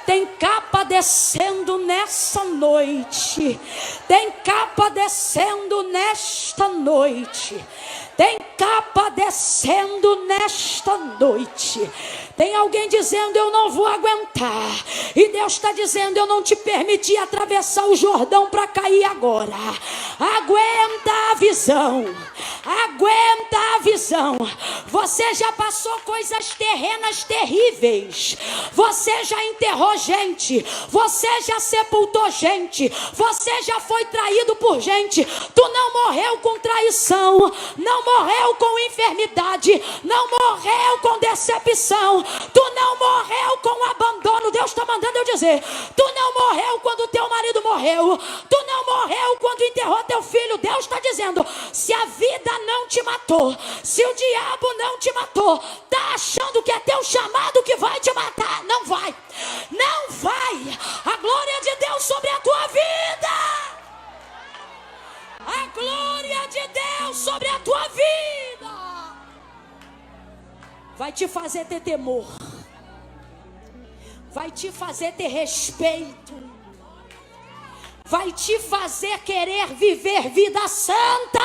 Tem capa descendo nessa noite. Tem capa descendo nesta noite. Tem capa descendo nesta noite. Tem alguém dizendo: eu não vou aguentar. E Deus está dizendo: eu não te permiti atravessar o Jordão para cair agora. Aguenta a visão. Aguenta a visão. Você já passou coisas terrenas terríveis. Você já enterrou gente. Você já sepultou gente. Você já foi traído por gente. Tu não morreu com traição. Não morreu com enfermidade. Não morreu com decepção. Tu não morreu com abandono. Deus está mandando eu dizer: tu não morreu quando teu marido morreu. Tu não morreu quando enterrou teu filho. Deus está dizendo: se a vida não te matou, se o diabo não te matou, tá achando que é teu chamado que vai te matar? Não vai. Não vai. A glória de Deus sobre a tua vida. A glória de Deus sobre a tua vida vai te fazer ter temor, vai te fazer ter respeito, vai te fazer querer viver vida santa.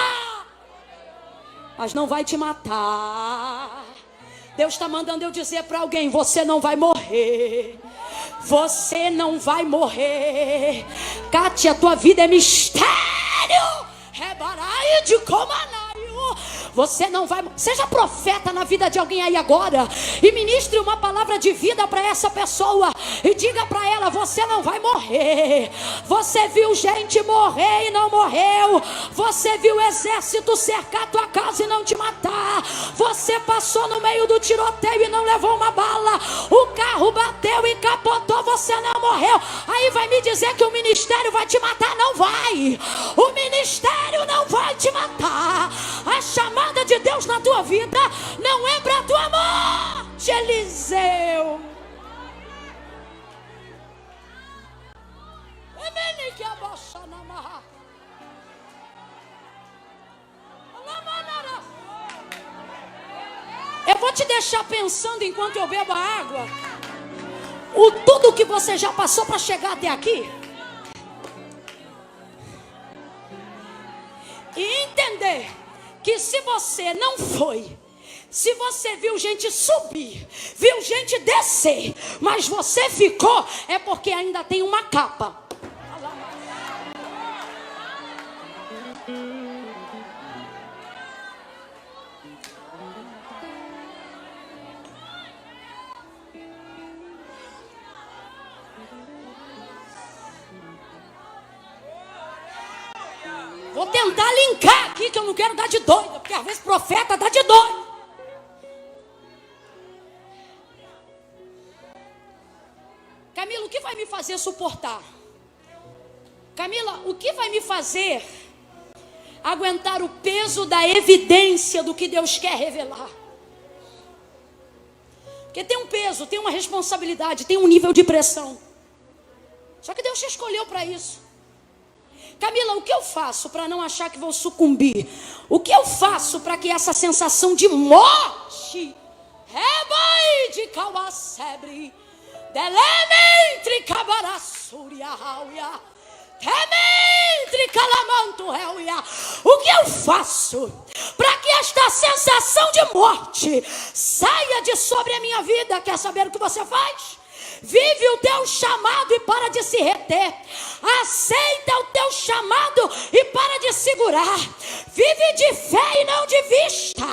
mas não vai te matar. Deus está mandando eu dizer para alguém: você não vai morrer. Você não vai morrer. Kátia, tua vida é mistério. Rebarai de comanaio. Você não vai. Seja profeta na vida de alguém aí agora e ministre uma palavra de vida para essa pessoa e diga para ela: você não vai morrer. Você viu gente morrer e não morreu. Você viu o exército cercar tua casa e não te matar. Você passou no meio do tiroteio e não levou uma bala. O carro bateu e capotou, você não morreu. Aí vai me dizer que o ministério vai te matar? Não vai. O ministério não vai te matar. A chamada de Deus na tua vida não é para tua morte, Eliseu. Eu vou te deixar pensando enquanto eu bebo a água. Tudo que você já passou para chegar até aqui. E entender que se você não foi, se você viu gente subir, viu gente descer, mas você ficou, é porque ainda tem uma capa. Vou tentar linkar aqui, que eu não quero dar de doido, porque às vezes profeta dá de doido. Camila, o que vai me fazer suportar? Camila, o que vai me fazer aguentar o peso da evidência do que Deus quer revelar? Porque tem um peso, tem uma responsabilidade, tem um nível de pressão. Só que Deus te escolheu para isso. Camila, o que eu faço para não achar que vou sucumbir? O que eu faço para que essa sensação de morte de Kawasebre, Delementre Kabarassuriahauia, Tementre Calamanto Helia. O que eu faço para que esta sensação de morte saia de sobre a minha vida? Quer saber o que você faz? Vive o teu chamado e para de se reter. Aceita o teu chamado e para de segurar. Vive de fé e não de vista.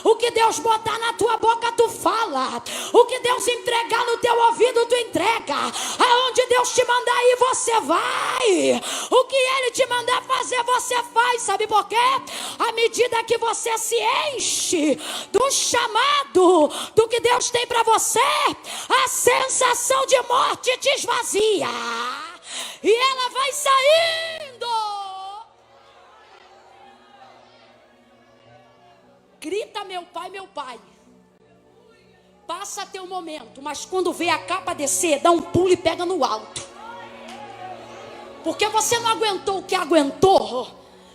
O que Deus botar na tua boca, tu fala. O que Deus entregar no teu ouvido, tu entrega. Aonde Deus te mandar ir, você vai. O que Ele te mandar fazer, você faz. Sabe por quê? À medida que você se enche do chamado, do que Deus tem para você, a sensação de morte te esvazia e ela vai saindo. Grita: meu pai, meu pai. Passa teu momento, mas quando vê a capa descer, dá um pulo e pega no alto. Porque você não aguentou o que aguentou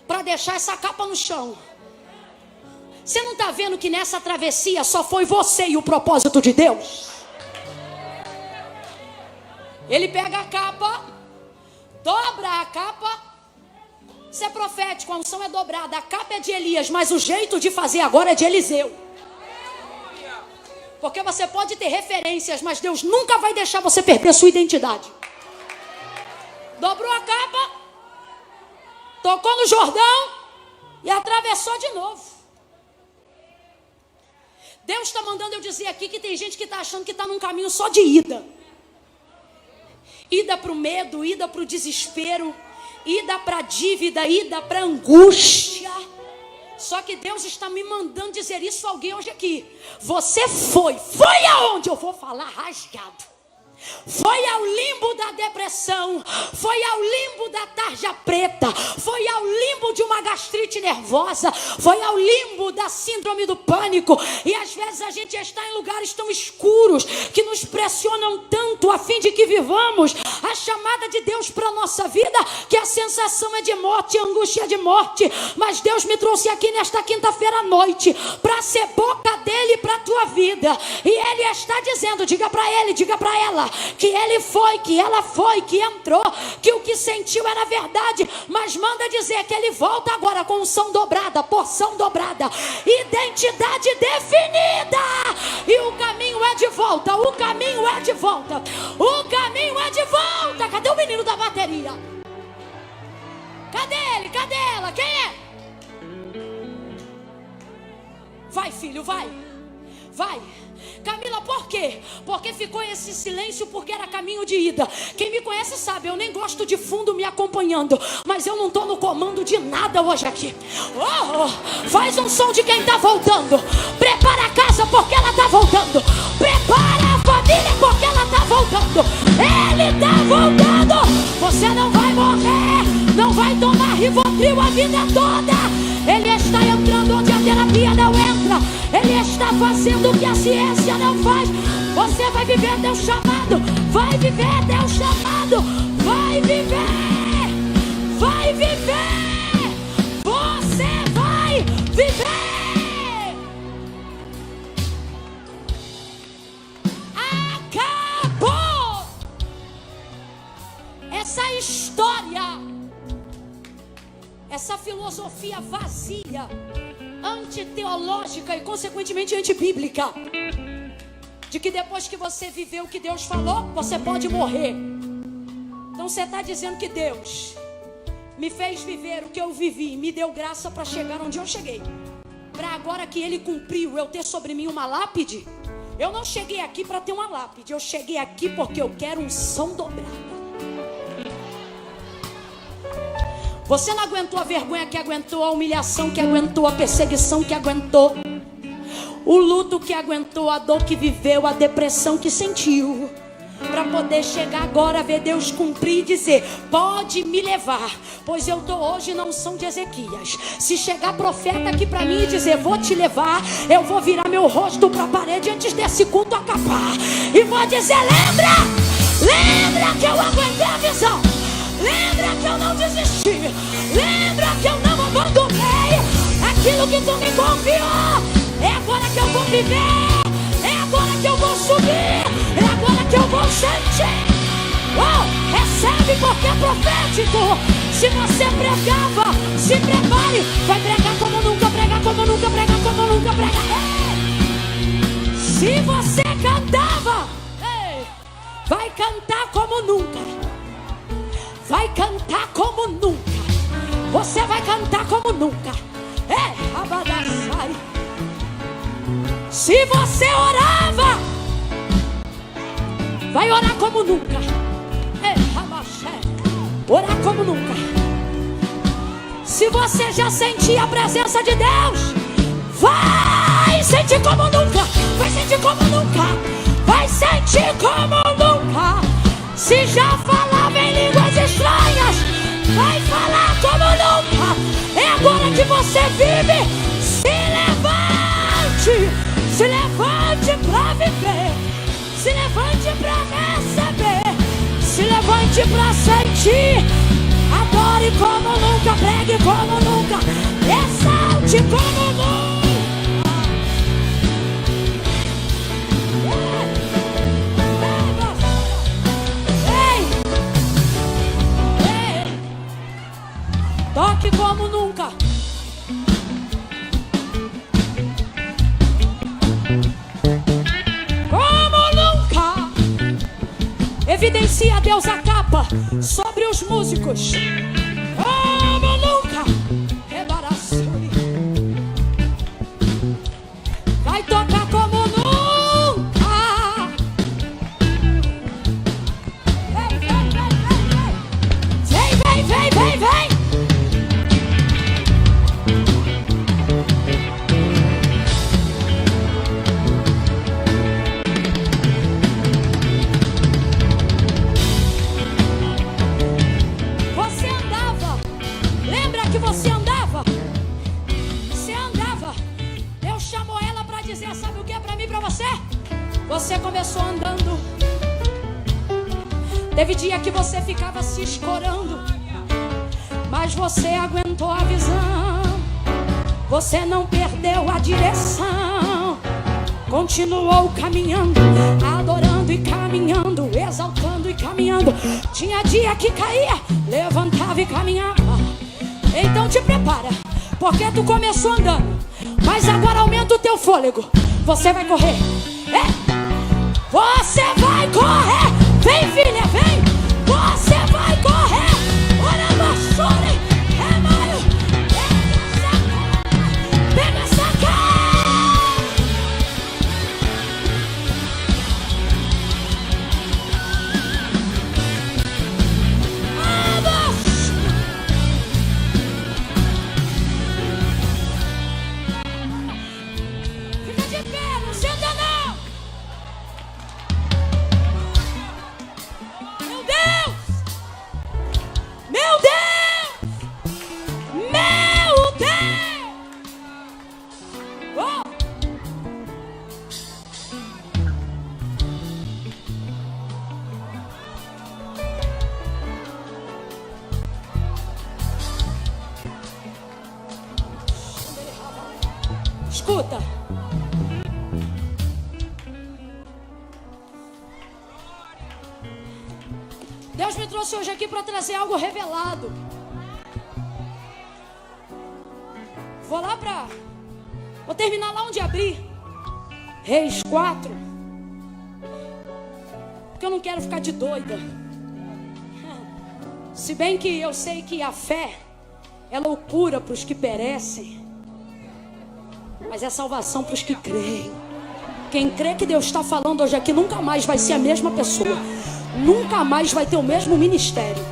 para deixar essa capa no chão. Você não está vendo que nessa travessia só foi você e o propósito de Deus? Ele pega a capa, dobra a capa. Isso é profético, a unção é dobrada. A capa é de Elias, mas o jeito de fazer agora é de Eliseu. Porque você pode ter referências, mas Deus nunca vai deixar você perder sua identidade. Dobrou a capa, tocou no Jordão e atravessou de novo. Deus está mandando eu dizer aqui que tem gente que está achando que está num caminho só de ida. Ida para o medo, ida para o desespero, ida para a dívida, ida para a angústia. Só que Deus está me mandando dizer isso a alguém hoje aqui. Você foi aonde eu vou falar rasgado. Foi ao limbo da depressão, foi ao limbo da tarja preta, foi ao limbo de uma gastrite nervosa, foi ao limbo da síndrome do pânico. E às vezes a gente está em lugares tão escuros que nos pressionam tanto a fim de que vivamos a chamada de Deus para a nossa vida, que a sensação é de morte, a angústia é de morte. Mas Deus me trouxe aqui nesta quinta-feira à noite para ser boca dele para a tua vida. E Ele está dizendo: diga para ele, diga para ela, que ele foi, que ela foi, que entrou, que o que sentiu era verdade, mas manda dizer que ele volta agora com unção dobrada, porção dobrada, identidade definida, e o caminho é de volta, o caminho é de volta, o caminho é de volta. Cadê o menino da bateria? Cadê ele? Cadê ela? Quem é? Vai, filho, vai. Vai. Camila, por quê? Porque ficou esse silêncio, porque era caminho de ida. Quem me conhece sabe, eu nem gosto de fundo me acompanhando, mas eu não estou no comando de nada hoje aqui. Faz um som de quem está voltando. Prepara a casa porque ela está voltando. Prepara a família porque ela está voltando. Ele está voltando. Você não vai morrer, não vai tomar Rivotril a vida toda. Ele está entrando onde a terapia não entra. Ele está fazendo o que a ciência não faz. Você vai viver teu chamado. Vai viver teu chamado. Vai viver. Vai viver. Você vai viver. Acabou essa história, essa filosofia vazia, antiteológica e consequentemente antibíblica, de que depois que você viveu o que Deus falou, você pode morrer. Então você está dizendo que Deus me fez viver o que eu vivi, me deu graça para chegar onde eu cheguei, para agora que Ele cumpriu, eu ter sobre mim uma lápide. Eu não cheguei aqui para ter uma lápide, eu cheguei aqui porque eu quero unção dobrada. Você não aguentou a vergonha que aguentou, a humilhação que aguentou, a perseguição que aguentou, o luto que aguentou, a dor que viveu, a depressão que sentiu, para poder chegar agora a ver Deus cumprir e dizer: pode me levar, pois eu estou hoje na unção de Ezequias. Se chegar profeta aqui para mim e dizer: vou te levar, eu vou virar meu rosto para a parede antes desse culto acabar e vou dizer: lembra que eu aguentei a visão, lembra que eu não desisti, lembra que eu não abandonei aquilo que tu me confiou. É agora que eu vou viver, é agora que eu vou subir, é agora que eu vou sentir. Recebe porque é profético. Se você pregava, se prepare, vai pregar como nunca, pregar como nunca, pregar como nunca, pregar. Se você cantava, vai cantar como nunca. Vai cantar como nunca. Você vai cantar como nunca. Abadassai. Se você orava, vai orar como nunca. Orar como nunca. Se você já sentia a presença de Deus, vai sentir como nunca. Vai sentir como nunca. Vai sentir como nunca. Se já falava em línguas estranhas, vai falar como nunca. É agora que você vive. Se levante para viver. Se levante para receber. Se levante para sentir. Adore como nunca. Pregue como nunca. Exalte como nunca. Toque como nunca. Como nunca. Evidencia, Deus, a capa sobre os músicos. Como nunca. Vai tocar como nunca. Vem. Você começou andando. Teve dia que você ficava se escorando, mas você aguentou a visão. Você não perdeu a direção. continuou caminhando, adorando e caminhando, exaltando e caminhando. Tinha dia que caía, levantava e caminhava. Então te prepara, porque tu começou andando, mas agora aumenta o teu fôlego. Você vai correr, você vai correr. Vem, filha, vem. Você vai correr. Olha, baixure, remalho. Pega essa cara. Vamos. Fica de pé, não senta não. Meu Deus! Meu Deus! Meu Deus! Oh! Escuta. Deus me trouxe hoje aqui para trazer algo revelado. Vou terminar lá onde abri. Reis 4. Porque eu não quero ficar de doida. Se bem que eu sei que a fé é loucura para os que perecem, mas é salvação para os que creem. Quem crê que Deus está falando hoje aqui nunca mais vai ser a mesma pessoa. Nunca mais vai ter o mesmo ministério.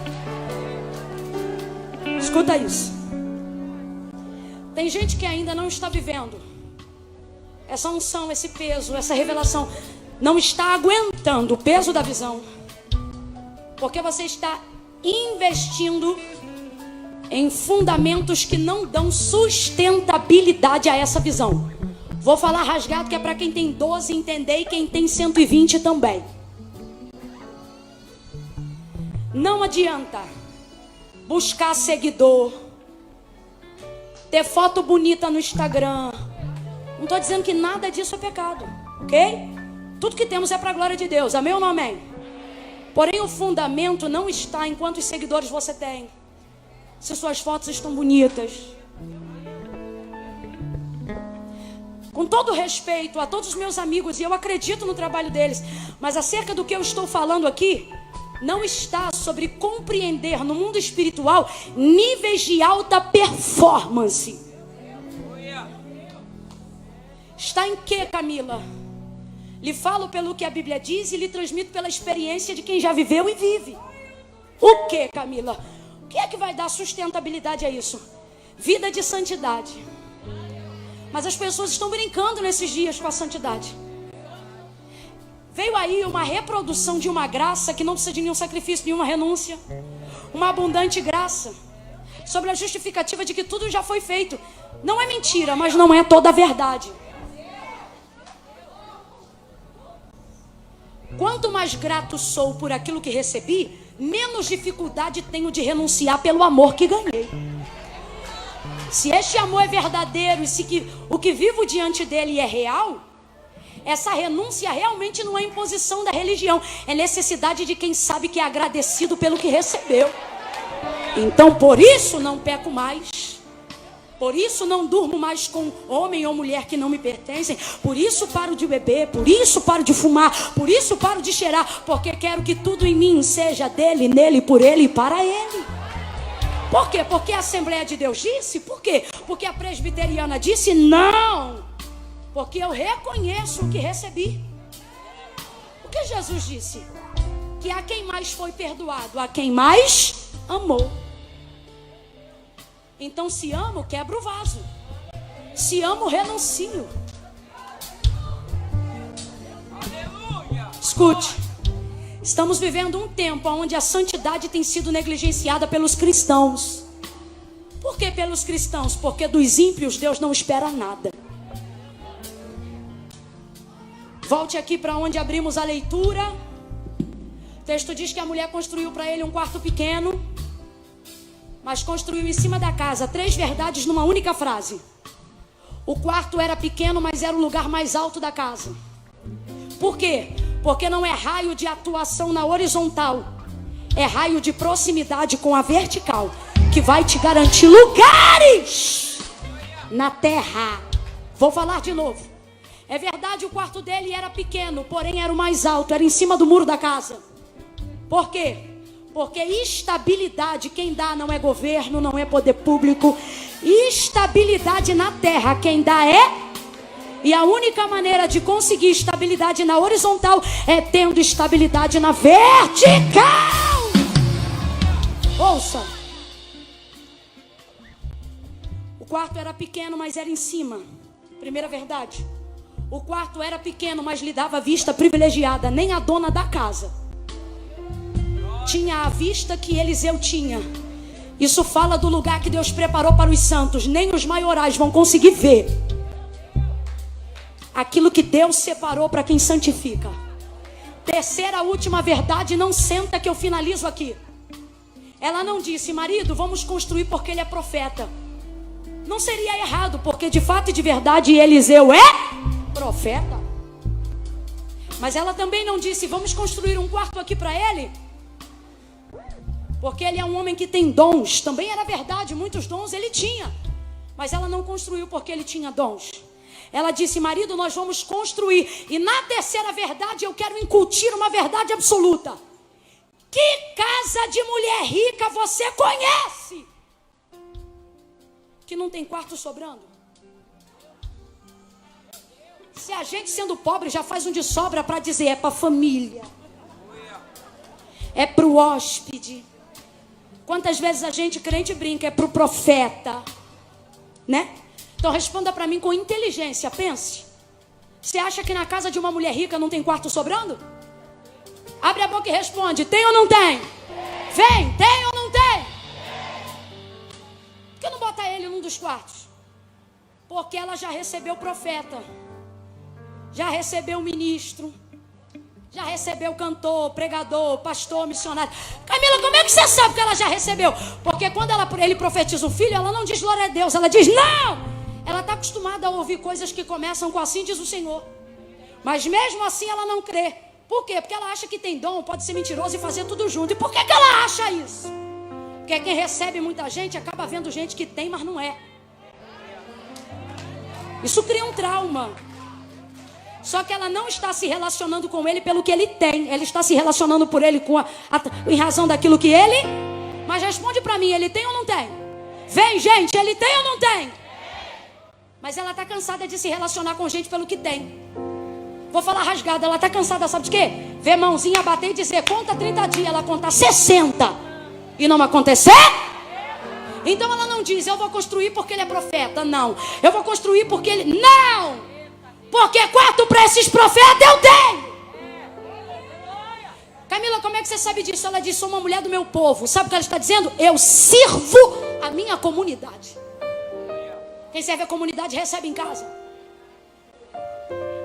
Escuta isso. Tem gente que ainda não está vivendo essa unção, esse peso, essa revelação. Não está aguentando o peso da visão, porque você está investindo em fundamentos que não dão sustentabilidade a essa visão. Vou falar rasgado, que é para quem tem 12 entender e quem tem 120 também. Não adianta buscar seguidor, ter foto bonita no Instagram. Não estou dizendo que nada disso é pecado, ok? Tudo que temos é para a glória de Deus, amém ou não amém? Porém o fundamento não está em quantos seguidores você tem, se suas fotos estão bonitas. Com todo respeito a todos os meus amigos, e eu acredito no trabalho deles, mas acerca do que eu estou falando aqui, não está sobre compreender no mundo espiritual níveis de alta performance. Está em que, Camila? Lhe falo pelo que a Bíblia diz e lhe transmito pela experiência de quem já viveu e vive. O que, Camila? O que é que vai dar sustentabilidade a isso? Vida de santidade. Mas as pessoas estão brincando nesses dias com a santidade. Veio aí uma reprodução de uma graça que não precisa de nenhum sacrifício, nenhuma renúncia. Uma abundante graça. Sobre a justificativa de que tudo já foi feito. Não é mentira, mas não é toda a verdade. Quanto mais grato sou por aquilo que recebi, menos dificuldade tenho de renunciar pelo amor que ganhei. Se este amor é verdadeiro e se o que vivo diante dele é real, essa renúncia realmente não é imposição da religião, é necessidade de quem sabe que é agradecido pelo que recebeu. Então por isso não peco mais, por isso não durmo mais com homem ou mulher que não me pertencem, por isso paro de beber, por isso paro de fumar, por isso paro de cheirar, porque quero que tudo em mim seja dele, nele, por ele e para ele. Por quê? Porque a Assembleia de Deus disse? Por quê? Porque a presbiteriana disse? Não! Porque eu reconheço o que recebi. O que Jesus disse? Que a quem mais foi perdoado, a quem mais amou. Então se amo, quebro o vaso. Se amo, renuncio. Escute. Estamos vivendo um tempo onde a santidade tem sido negligenciada pelos cristãos. Por que pelos cristãos? Porque dos ímpios Deus não espera nada. Volte aqui para onde abrimos a leitura. O texto diz que a mulher construiu para ele um quarto pequeno, mas construiu em cima da casa 3 verdades numa única frase. O quarto era pequeno, mas era o lugar mais alto da casa. Por quê? Porque não é raio de atuação na horizontal, é raio de proximidade com a vertical, que vai te garantir lugares na terra. Vou falar de novo. É verdade, o quarto dele era pequeno, porém era o mais alto, era em cima do muro da casa. Por quê? Porque estabilidade quem dá não é governo, não é poder público. Estabilidade na terra quem dá é... E a única maneira de conseguir estabilidade na horizontal é tendo estabilidade na vertical. Ouça. O quarto era pequeno, mas era em cima. Primeira verdade. O quarto era pequeno, mas lhe dava vista privilegiada. Nem a dona da casa tinha a vista que Eliseu tinha. Isso fala do lugar que Deus preparou para os santos. Nem os maiorais vão conseguir ver aquilo que Deus separou para quem santifica. Terceira, última verdade, não senta que eu finalizo aqui. Ela não disse, marido, vamos construir porque ele é profeta. Não seria errado, porque de fato e de verdade Eliseu é profeta. Mas ela também não disse, vamos construir um quarto aqui para ele, porque ele é um homem que tem dons. Também era verdade, muitos dons ele tinha. Mas ela não construiu porque ele tinha dons. Ela disse, marido, nós vamos construir. E na terceira verdade eu quero incutir uma verdade absoluta. Que casa de mulher rica você conhece que não tem quarto sobrando? Se a gente sendo pobre já faz um de sobra para dizer, é para família, é para o hóspede. Quantas vezes a gente crente brinca, é para o profeta, né? Então responda para mim com inteligência, pense. Você acha que na casa de uma mulher rica não tem quarto sobrando? Abre a boca e responde, tem ou não tem? Vem, tem ou não tem? Por que não bota ele num dos quartos? Porque ela já recebeu profeta, já recebeu ministro, já recebeu cantor, pregador, pastor, missionário. Camila, como é que você sabe que ela já recebeu? Porque quando ele profetiza o filho, ela não diz glória a Deus, ela diz não! Ela está acostumada a ouvir coisas que começam com assim diz o Senhor. Mas mesmo assim ela não crê. Por quê? Porque ela acha que tem dom, pode ser mentiroso e fazer tudo junto. E por que ela acha isso? Porque quem recebe muita gente acaba vendo gente que tem, mas não é. Isso cria um trauma. Só que ela não está se relacionando com ele pelo que ele tem. Ela está se relacionando por ele em razão daquilo que ele... Mas responde para mim, ele tem ou não tem? Vem, gente, ele tem ou não tem? Mas ela está cansada de se relacionar com gente pelo que tem. Vou falar rasgado, ela está cansada, sabe de quê? Ver mãozinha bater e dizer, conta 30 dias, ela conta 60. E não acontecer? Então ela não diz, eu vou construir porque ele é profeta. Não, eu vou construir porque ele... Não! Porque quarto para esses profetas eu tenho. Camila, como é que você sabe disso? Ela disse, sou uma mulher do meu povo. Sabe o que ela está dizendo? Eu sirvo a minha comunidade. Quem serve a comunidade recebe em casa.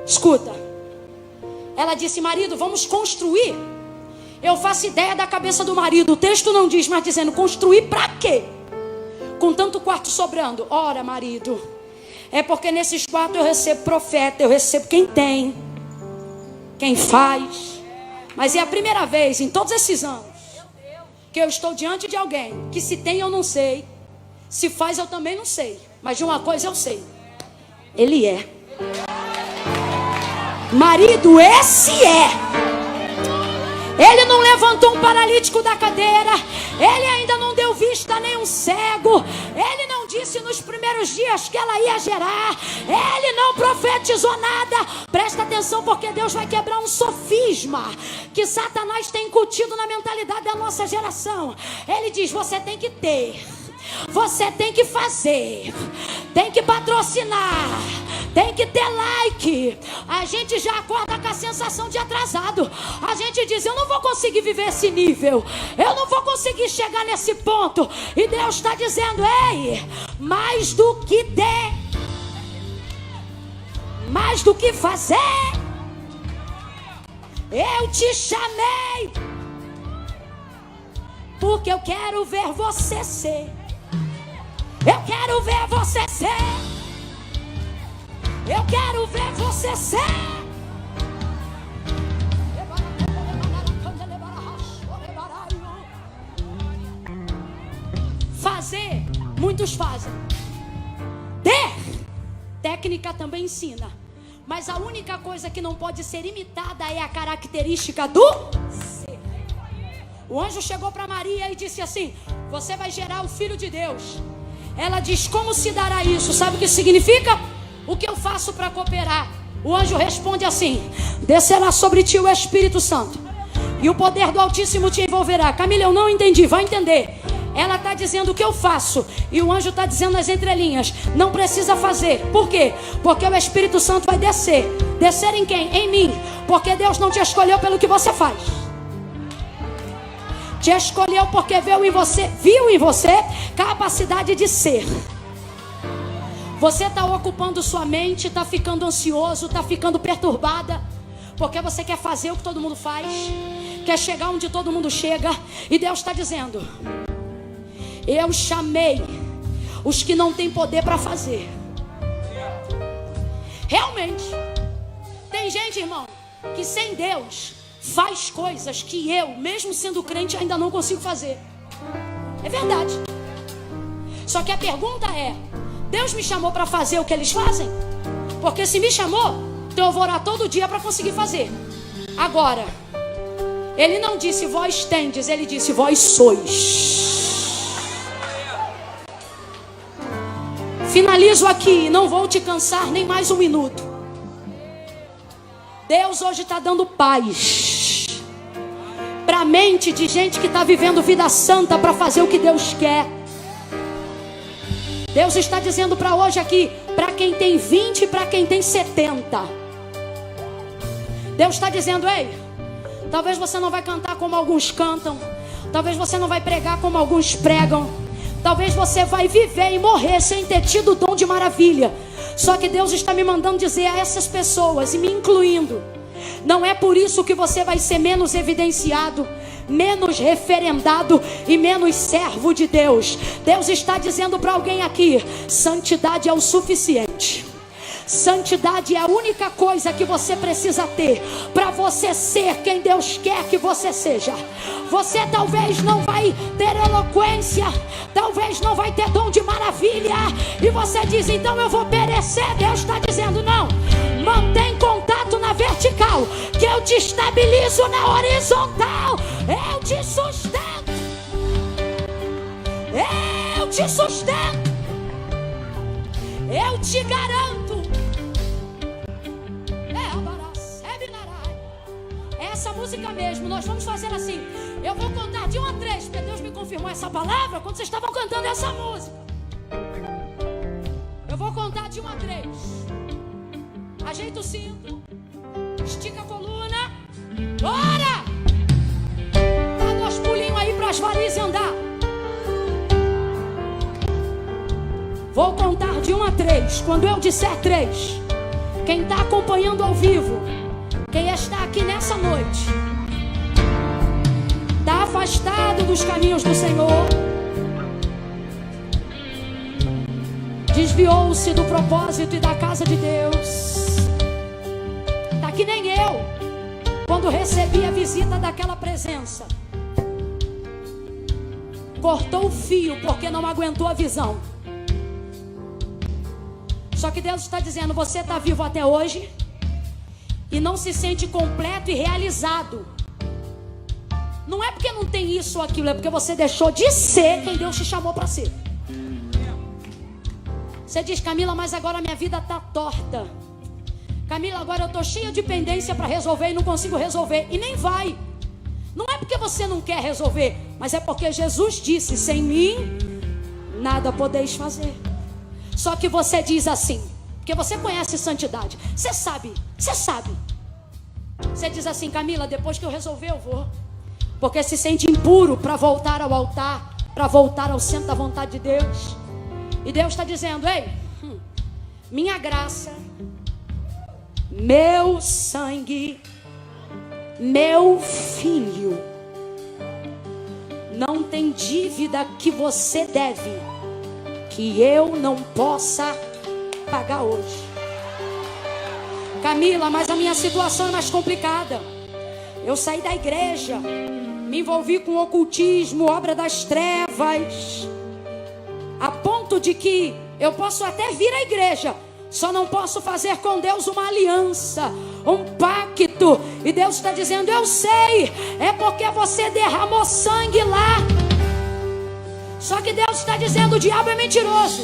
Escuta. Ela disse, marido, vamos construir. Eu faço ideia da cabeça do marido. O texto não diz, mas dizendo, construir para quê? Com tanto quarto sobrando. Ora, marido, é porque nesses quartos eu recebo profeta, eu recebo quem tem, quem faz. Mas é a primeira vez em todos esses anos que eu estou diante de alguém que se tem eu não sei, se faz eu também não sei. Mas de uma coisa eu sei, ele é. Marido, esse é. Ele não levantou um paralítico da cadeira. Ele ainda não deu vista a nenhum cego. Ele não disse nos primeiros dias que ela ia gerar. Ele não profetizou nada. Presta atenção, porque Deus vai quebrar um sofisma que Satanás tem incutido na mentalidade da nossa geração. Ele diz, você tem que ter, você tem que fazer, tem que patrocinar, tem que ter like. A gente já acorda com a sensação de atrasado. A gente diz, eu não vou conseguir viver esse nível, eu não vou conseguir chegar nesse ponto. E Deus está dizendo, ei, mais do que ter, mais do que fazer, eu te chamei, porque eu quero ver você ser. Eu quero ver você ser. Eu quero ver você ser. Fazer, muitos fazem. Ter, técnica também ensina. Mas a única coisa que não pode ser imitada é a característica do ser. O anjo chegou para Maria e disse assim: você vai gerar o Filho de Deus. Ela diz: como se dará isso? Sabe o que significa? O que eu faço para cooperar? O anjo responde assim: descerá sobre ti o Espírito Santo, e o poder do Altíssimo te envolverá. Camila, eu não entendi, vai entender. Ela está dizendo o que eu faço, e o anjo está dizendo nas entrelinhas: não precisa fazer. Por quê? Porque o Espírito Santo vai descer. Descer em quem? Em mim. Porque Deus não te escolheu pelo que você faz. Te escolheu porque viu em você capacidade de ser. Você está ocupando sua mente, está ficando ansioso, está ficando perturbada, porque você quer fazer o que todo mundo faz, quer chegar onde todo mundo chega. E Deus está dizendo: eu chamei os que não têm poder para fazer. Realmente, tem gente, irmão, que sem Deus faz coisas que eu, mesmo sendo crente, ainda não consigo fazer. É verdade. Só que a pergunta é: Deus me chamou para fazer o que eles fazem? Porque se me chamou, então eu vou orar todo dia para conseguir fazer. Agora, Ele não disse vós tendes, Ele disse vós sois. Finalizo aqui, não vou te cansar nem mais um minuto. Deus hoje está dando paz para a mente de gente que está vivendo vida santa para fazer o que Deus quer. Deus está dizendo para hoje aqui, para quem tem 20 e para quem tem 70. Deus está dizendo: ei, talvez você não vai cantar como alguns cantam, talvez você não vai pregar como alguns pregam, talvez você vai viver e morrer sem ter tido o dom de maravilha. Só que Deus está me mandando dizer a essas pessoas, e me incluindo: não é por isso que você vai ser menos evidenciado, menos referendado e menos servo de Deus. Deus está dizendo para alguém aqui: santidade é o suficiente. Santidade é a única coisa que você precisa ter para você ser quem Deus quer que você seja. Você talvez não vai ter eloquência, talvez não vai ter dom de maravilha, e você diz: então eu vou perecer. Deus está dizendo: não, mantém contato na vertical, que eu te estabilizo na horizontal. Eu te sustento. Eu te sustento. Eu te garanto. Essa música mesmo, nós vamos fazer assim. Eu vou contar de 1 a 3, porque Deus me confirmou essa palavra quando vocês estavam cantando essa música. Eu vou contar de 1 a 3. Ajeita o cinto, estica a coluna. Bora! Dá 2 pulinhos aí para as varizes andar. Vou contar de 1 a 3. Quando eu disser 3, quem está acompanhando ao vivo, quem está aqui nessa noite, está afastado dos caminhos do Senhor, desviou-se do propósito e da casa de Deus, está que nem eu, quando recebi a visita daquela presença, cortou o fio porque não aguentou a visão. Só que Deus está dizendo: você está vivo até hoje e não se sente completo e realizado. Não é porque não tem isso ou aquilo, é porque você deixou de ser quem Deus te chamou para ser. Você diz: Camila, mas agora minha vida está torta. Camila, agora eu estou cheia de pendência para resolver e não consigo resolver. E nem vai. Não é porque você não quer resolver, mas é porque Jesus disse: sem mim nada podeis fazer. Só que você diz assim, porque você conhece santidade, você sabe. Você diz assim: Camila, depois que eu resolver eu vou. Porque se sente impuro para voltar ao altar, para voltar ao centro da vontade de Deus. E Deus está dizendo: ei, minha graça, meu sangue, meu filho, não tem dívida que você deve, que eu não possa pagar hoje. Camila, mas a minha situação é mais complicada. Eu saí da igreja, me envolvi com ocultismo, obra das trevas, a ponto de que eu posso até vir à igreja, só não posso fazer com Deus uma aliança, um pacto. E Deus está dizendo: eu sei, é porque você derramou sangue lá. Só que Deus está dizendo: o diabo é mentiroso.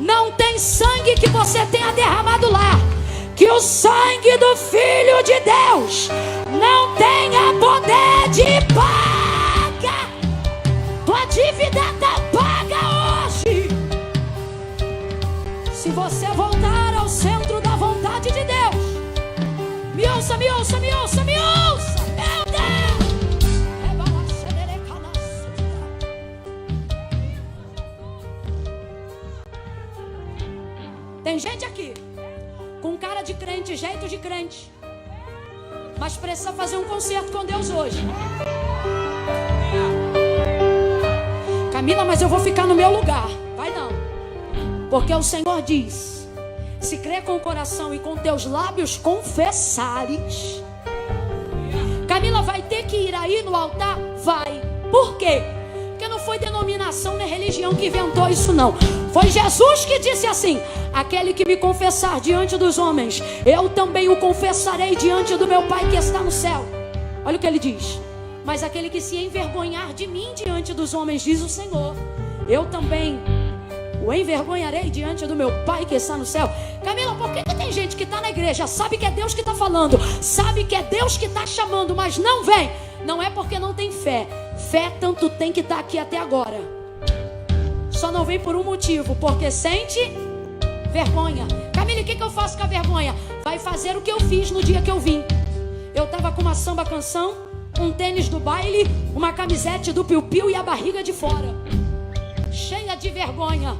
Não tem sangue que você tenha derramado lá, que o sangue do Filho de Deus não tenha poder de pagar. Tua dívida está paga hoje. Se você voltar ao centro da vontade de Deus, me ouça, me ouça, me ouça, me ouça, meu Deus. Tem gente aqui com cara de crente, jeito de crente, mas precisa fazer um concerto com Deus hoje. Camila, mas eu vou ficar no meu lugar. Vai não, porque o Senhor diz: se crer com o coração e com teus lábios confessares. Camila, vai ter que ir aí no altar? Vai. Por quê? Porque não foi denominação nem religião que inventou isso não. Foi Jesus que disse assim: aquele que me confessar diante dos homens, eu também o confessarei diante do meu Pai que está no céu. Olha o que ele diz: mas aquele que se envergonhar de mim diante dos homens, diz o Senhor, eu também o envergonharei diante do meu Pai que está no céu. Camila, por que tem gente que está na igreja, sabe que é Deus que está falando, sabe que é Deus que está chamando, mas não vem? Não é porque não tem fé. Fé tanto tem que está aqui até agora. Só não vem por um motivo: porque sente vergonha. Camila, o que eu faço com a vergonha? Vai fazer o que eu fiz no dia que eu vim. Eu estava com uma samba canção, um tênis do baile, uma camisete do piu-piu e a barriga de fora, cheia de vergonha.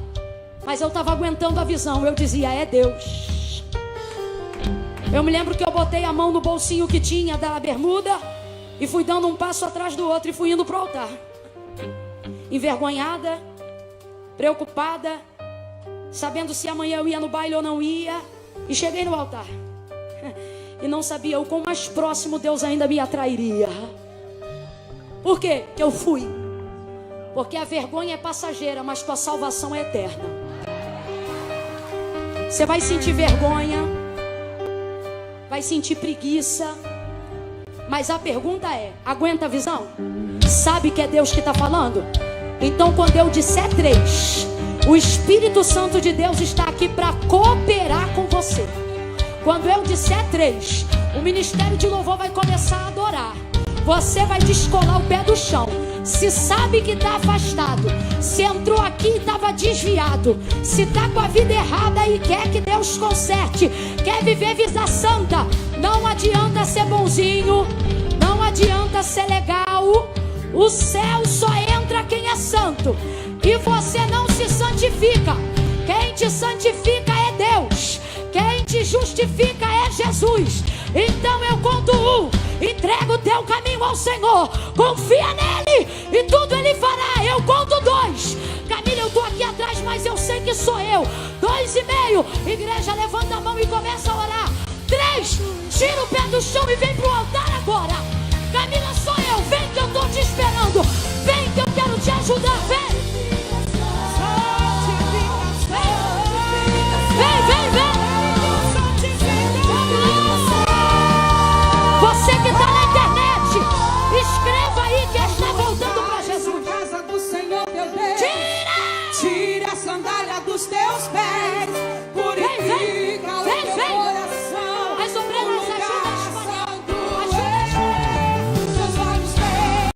Mas eu estava aguentando a visão. Eu dizia: é Deus. Eu me lembro que eu botei a mão no bolsinho que tinha da bermuda e fui dando um passo atrás do outro e fui indo para o altar, envergonhada, preocupada, sabendo se amanhã eu ia no baile ou não ia. E cheguei no altar e não sabia o quão mais próximo Deus ainda me atrairia. Por quê? Que eu fui. Porque a vergonha é passageira, mas tua salvação é eterna. Você vai sentir vergonha, vai sentir preguiça, mas a pergunta é: aguenta a visão? Sabe que é Deus que está falando? Então quando eu disser 3, o Espírito Santo de Deus está aqui para cooperar com você. Quando eu disser 3, o ministério de louvor vai começar a adorar. Você vai descolar o pé do chão. Se sabe que está afastado, se entrou aqui e estava desviado, se está com a vida errada e quer que Deus conserte, quer viver vida santa, não adianta ser bonzinho, não adianta ser legal. O céu só entra quem é santo. E você não se santifica. Quem te santifica é Deus. Quem te justifica é Jesus. Então eu conto 1, entrega o teu caminho ao Senhor, confia nele e tudo ele fará. Eu conto 2, Camila, eu estou aqui atrás, mas eu sei que sou eu. 2,5, igreja, levanta a mão e começa a orar. 3, tira o pé do chão e vem pro altar agora. Camila, sou eu, vem que eu estou te esperando, vem que eu quero te ajudar, vem. Vem, vem. Você que está na internet, escreva aí que está voltando para Jesus. Casa do Senhor teu Deus. Tira a sandália dos teus pés.